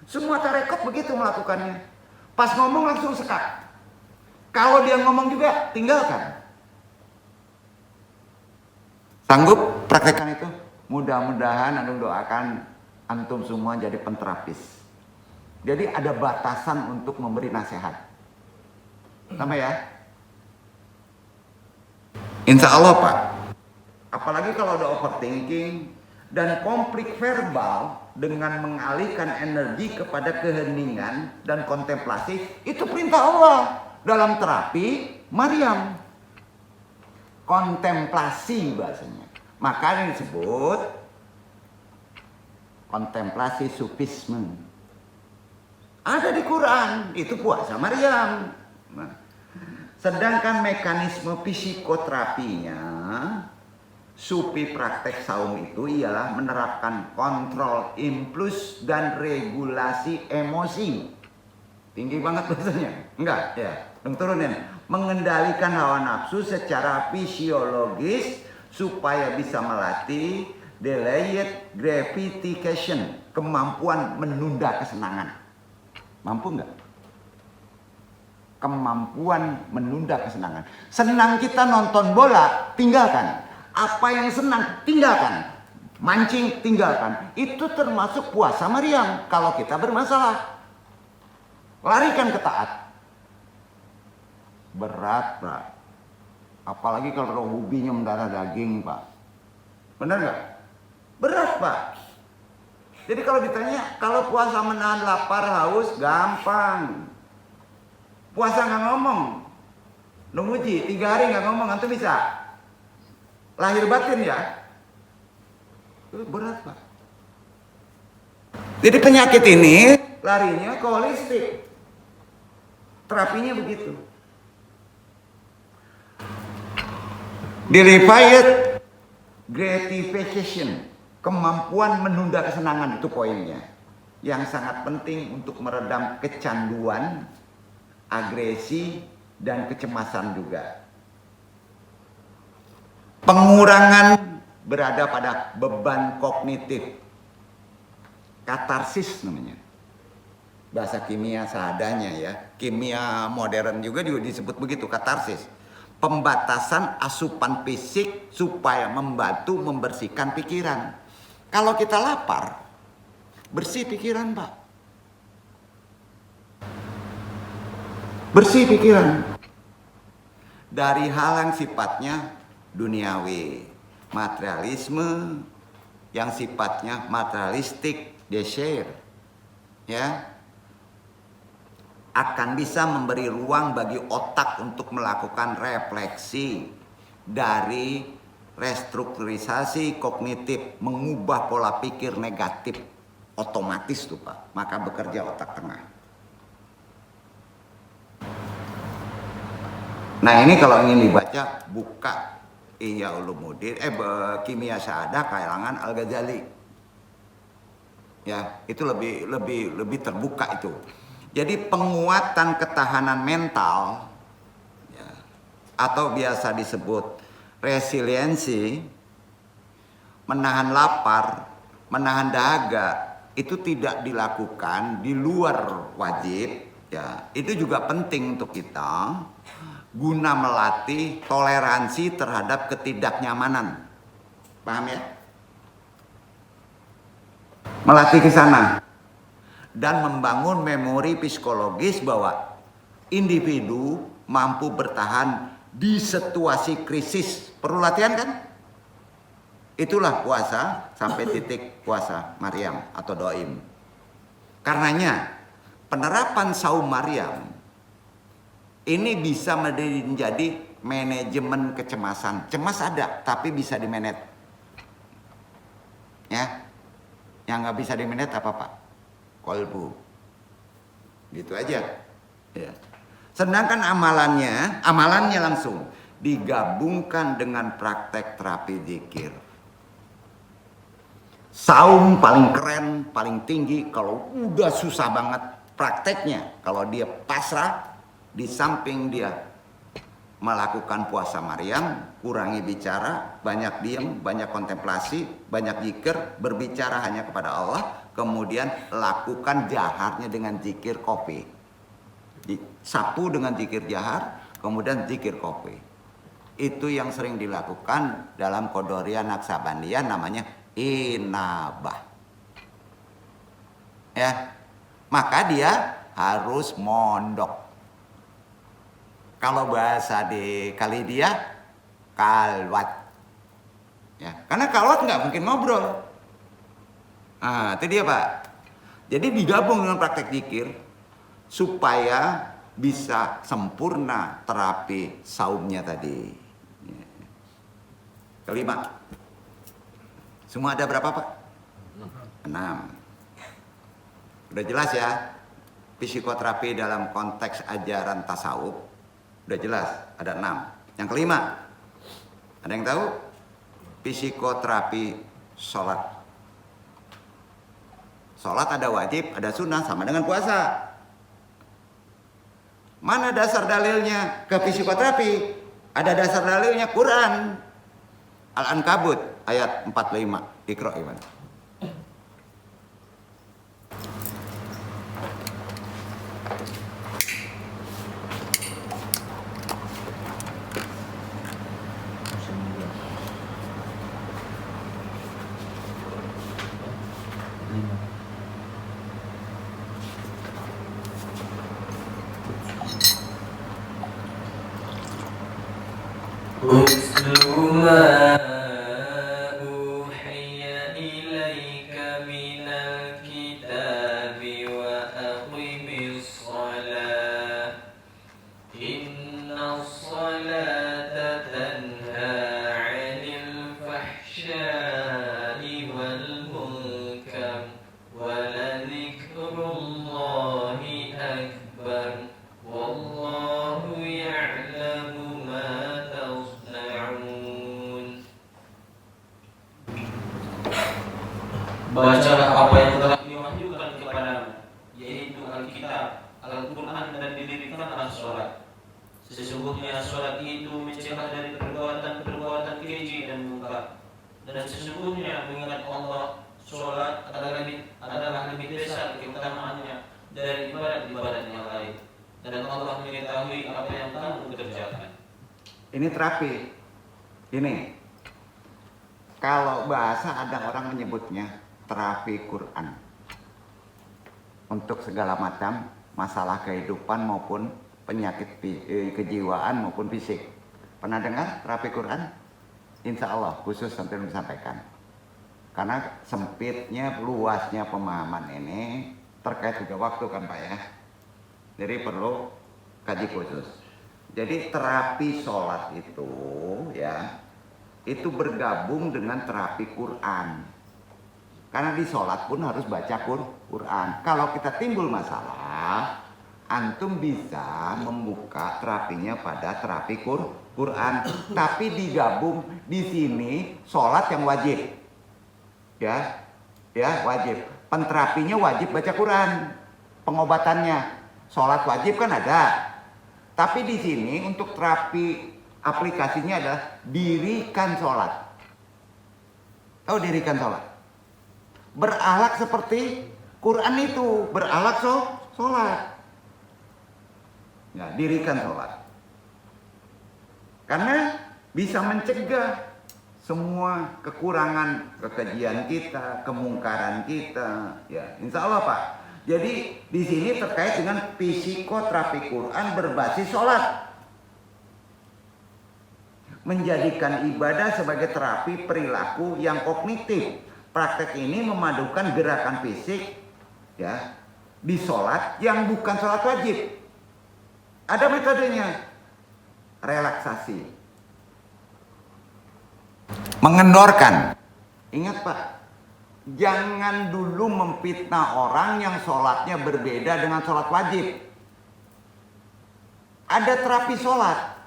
Semua tarekat begitu melakukannya. Pas ngomong langsung sekat. Kalau dia ngomong juga, tinggalkan. Sanggup praktekkan itu? Mudah-mudahan antum doakan antum semua jadi penterapis. Jadi ada batasan untuk memberi nasihat. Sama ya? Insya Allah, Pak. Apalagi kalau ada overthinking dan konflik verbal dengan mengalihkan energi kepada keheningan dan kontemplasi, itu perintah Allah dalam terapi Maryam. Kontemplasi bahasanya. Makanya disebut kontemplasi sufisme. Ada di Quran, itu puasa Maryam. Nah, sedangkan mekanisme psikoterapinya, sufi praktek saum itu ialah menerapkan kontrol impuls dan regulasi emosi. Tinggi banget bahasanya. Enggak, ya. Dong turunin. Mengendalikan hawa nafsu secara fisiologis supaya bisa melatih delayed gratification, kemampuan menunda kesenangan. Mampu enggak? Kemampuan menunda kesenangan. Senang kita nonton bola, tinggalkan. Apa yang senang, tinggalkan. Mancing, tinggalkan. Itu termasuk puasa Maryam kalau kita bermasalah. Larikan ke taat. Berat, Pak. Apalagi kalau hobinya mendarah daging, Pak. Benar nggak? Berat, Pak. Jadi kalau ditanya, kalau puasa menahan lapar, haus, gampang. Puasa nggak ngomong. Nungguji, 3 hari nggak ngomong, antum bisa. Lahir batin ya. Berat, Pak. Jadi penyakit ini larinya ke holistik. Terapinya begitu. Delayed gratification, kemampuan menunda kesenangan, itu poinnya. Yang sangat penting untuk meredam kecanduan, agresi, dan kecemasan juga. Pengurangan berada pada beban kognitif. Katarsis namanya. Bahasa kimia seadanya ya. Kimia modern juga disebut begitu, katarsis. Pembatasan asupan fisik supaya membantu membersihkan pikiran. Kalau kita lapar, bersih pikiran, Pak. Bersih pikiran. Dari hal yang sifatnya duniawi, materialisme, yang sifatnya materialistik, desire, ya, akan bisa memberi ruang bagi otak untuk melakukan refleksi dari restrukturisasi kognitif, mengubah pola pikir negatif, otomatis tuh, Pak. Maka bekerja otak tengah. Nah ini kalau ingin dibaca, buka Ihya Ulumuddin, Kimia Sa'adah karangan Al-Ghazali. Ya, itu lebih terbuka itu. Jadi penguatan ketahanan mental, ya, atau biasa disebut resiliensi, menahan lapar, menahan dahaga, itu tidak dilakukan di luar wajib. Ya, itu juga penting untuk kita, guna melatih toleransi terhadap ketidaknyamanan. Paham ya? Melatih ke sana. Dan membangun memori psikologis bahwa individu mampu bertahan di situasi krisis. Perlu latihan kan? Itulah puasa sampai titik puasa Maryam atau Doim. Karenanya penerapan saum Maryam ini bisa menjadi manajemen kecemasan. Cemas ada, tapi bisa dimanage. Ya, yang nggak bisa dimanage apa, Pak? Kolbu, gitu aja. Ya. Sedangkan amalannya langsung digabungkan dengan praktek terapi zikir. Saum paling keren, paling tinggi kalau udah susah banget prakteknya. Kalau dia pasrah, di samping dia melakukan puasa Maryam, kurangi bicara, banyak diam, banyak kontemplasi, banyak zikir, berbicara hanya kepada Allah, kemudian lakukan jaharnya dengan zikir kopi. Sapu dengan zikir jahar, kemudian zikir kopi. Itu yang sering dilakukan dalam Qadariyah Naksabandiyah, namanya inabah. Ya, maka dia harus mondok. Kalau bahasa di Kalidia, kalwat. Ya, karena kalwat nggak mungkin ngobrol. Nah, itu dia Pak. Jadi digabung dengan praktek zikir supaya bisa sempurna terapi saumnya tadi. Kelima. Semua ada berapa Pak? 6. Udah jelas ya? Psikoterapi dalam konteks ajaran tasawuf. Udah jelas, ada 6. Yang kelima, ada yang tahu? Psikoterapi sholat. Sholat ada wajib, ada sunnah, sama dengan puasa. Mana dasar dalilnya ke psikoterapi? Ada dasar dalilnya Quran. Al-Ankabut ayat 45. Iqra gimana? اتل ما أوحي إليك من الكتاب وأقم الصلاة إن الصلاة تنهى عن الفحشاء والمنكر ولذكر الله أكبر والله يعلم ما تصنعون. Bacalah apa yang telah diwahyukan kepadamu, yaitu Alkitab, Al-Quran, dan didirikanlah sholat. Sesungguhnya sholat itu mencegah dari perbuatan-perbuatan keji dan munkar. Dan sesungguhnya mengingat Allah, sholat adalah lebih besar keutamaannya dari ibadat-ibadat yang lain. Dan Allah mengetahui apa yang kamu kerjakan. Ini terapi. Ini. Kalau bahasa ada orang menyebutnya terapi Quran. Untuk segala macam masalah kehidupan maupun penyakit kejiwaan maupun fisik. Pernah dengar terapi Quran? Insya Allah khusus sampai disampaikan. Karena sempitnya, luasnya pemahaman ini terkait juga waktu kan Pak ya. Jadi perlu kaji khusus. Jadi terapi sholat itu ya, itu bergabung dengan terapi Quran. Karena di sholat pun harus baca Quran. Kalau kita timbul masalah, antum bisa membuka terapinya pada terapi Quran. Tapi digabung di sini sholat yang wajib. Ya, wajib. Penterapinya wajib baca Quran. Pengobatannya. Sholat wajib kan ada. Tapi di sini untuk terapi aplikasinya adalah dirikan sholat. Tahu dirikan sholat? Berakhlak seperti Quran itu, berakhlak sholat. Ya, dirikan sholat. Karena bisa mencegah semua kekurangan, kekejian kita, kemungkaran kita. Ya, insya Allah Pak. Jadi di sini terkait dengan psikoterapi Quran berbasis sholat. Menjadikan ibadah sebagai terapi perilaku yang kognitif. Praktek ini memadukan gerakan fisik ya di sholat yang bukan sholat wajib. Ada metodenya. Relaksasi. Mengendorkan. Ingat Pak, jangan dulu memfitnah orang yang sholatnya berbeda dengan sholat wajib. Ada terapi sholat.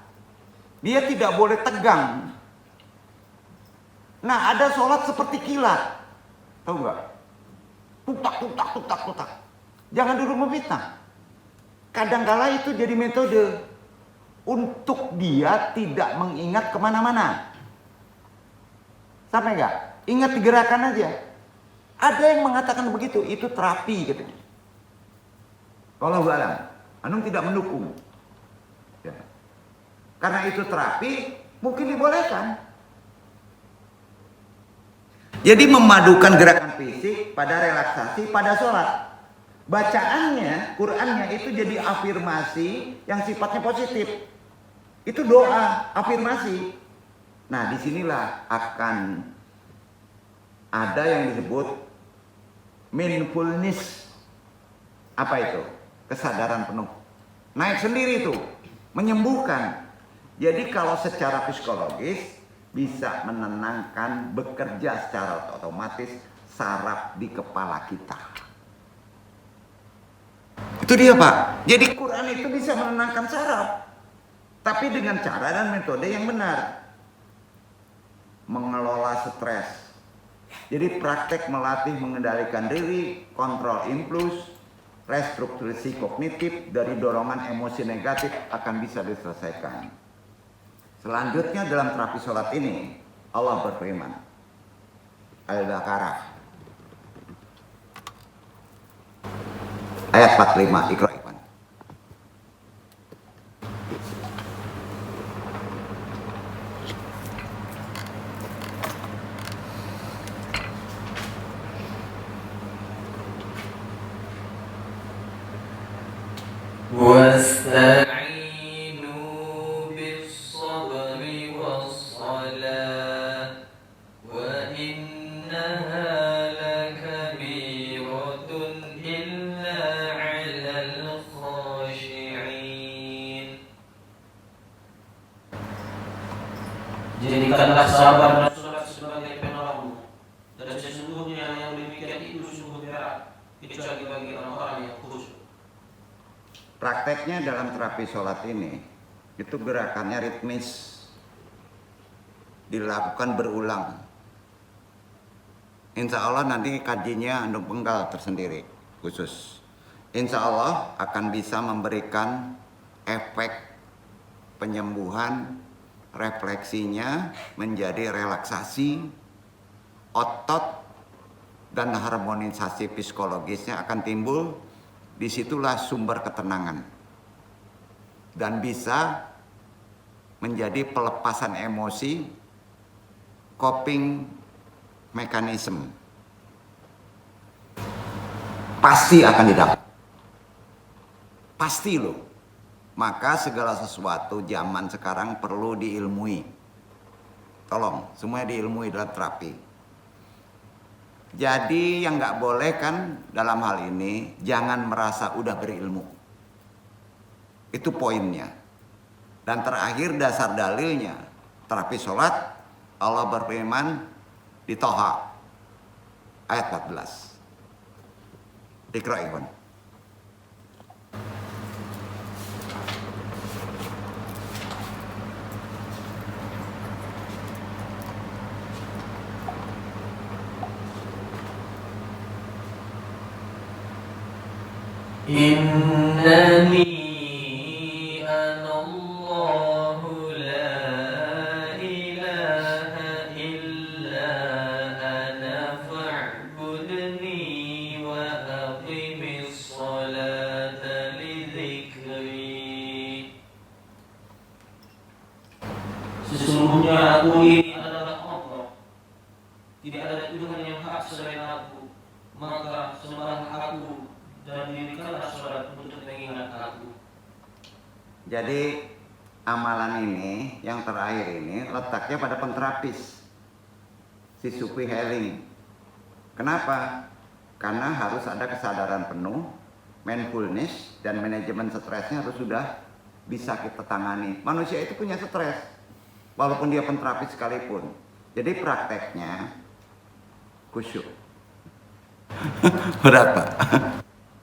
Dia tidak boleh tegang. Nah, ada sholat seperti kilat. Tahu nggak? Tutak. Jangan dulu memfitnah. Kadangkala itu jadi metode untuk dia tidak mengingat kemana-mana. Sampai nggak? Ingat di gerakan aja. Ada yang mengatakan begitu, itu terapi katanya. Kalau alam, antum tidak mendukung. Ya. Karena itu terapi, mungkin dibolehkan. Jadi memadukan gerakan fisik pada relaksasi pada sholat. Bacaannya, Qur'annya itu jadi afirmasi yang sifatnya positif. Itu doa, afirmasi. Nah, disinilah akan ada yang disebut mindfulness. Apa itu? Kesadaran penuh. Naik sendiri itu, menyembuhkan. Jadi kalau secara psikologis bisa menenangkan, bekerja secara otomatis saraf di kepala kita. Itu dia Pak. Jadi Quran itu bisa menenangkan saraf. Tapi dengan cara dan metode yang benar. Mengelola stres. Jadi praktek melatih mengendalikan diri, kontrol impuls, restrukturasi kognitif dari dorongan emosi negatif akan bisa diselesaikan. Selanjutnya dalam terapi sholat ini Allah berfirman, Al-Baqarah ayat 45, Iqra. واستعينوا بالصبر والصلاة وإنها لكبيرة إلا على الخاشعين. Jadikanlah sabar dan sholat sebagai penolongmu, dan sesungguhnya yang demikian itu sungguh berat, kecuali bagi orang-orang yang khusyuk. Prakteknya dalam terapi sholat ini itu gerakannya ritmis, dilakukan berulang. Insya Allah nanti kajinya antum penggal tersendiri khusus. Insya Allah akan bisa memberikan efek penyembuhan, refleksinya menjadi relaksasi, otot dan harmonisasi psikologisnya akan timbul. Disitulah sumber ketenangan dan bisa menjadi pelepasan emosi, coping mechanism. Pasti akan didapat. Pasti loh. Maka segala sesuatu zaman sekarang perlu diilmui. Tolong, semuanya diilmui dalam terapi. Jadi yang nggak boleh kan dalam hal ini jangan merasa udah berilmu. Itu poinnya. Dan terakhir dasar dalilnya terapi sholat Allah berfirman di Toha ayat 14. Iqra Ikhwan. إنني أنا الله لا إله إلا أنا فاعبدني وأقم الصلاة لذكري. Sesungguhnya aku ini adalah Allah, tidak ada Tuhan yang hak selain aku, maka sembahlah aku dan dirikanlah sholat untuk mengingat aku. Jadi amalan ini yang terakhir ini letaknya pada penterapis si Sufi Healing. Kenapa? Karena harus ada kesadaran penuh, mindfulness dan manajemen stresnya harus sudah bisa kita tangani. Manusia itu punya stres, walaupun dia penterapis sekalipun. Jadi prakteknya khusyuk. Berapa?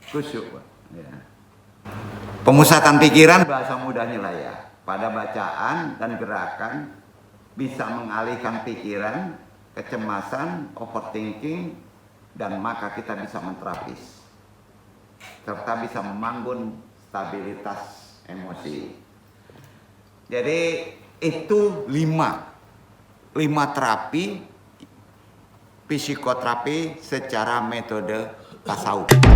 Khusyuk, Pak. Ya. Pemusatan pikiran bahasa mudahnya lah ya. Pada bacaan dan gerakan bisa mengalihkan pikiran, kecemasan, overthinking dan maka kita bisa menterapis serta bisa membangun stabilitas emosi. Jadi itu 5 terapi psikoterapi secara metode tasawuf.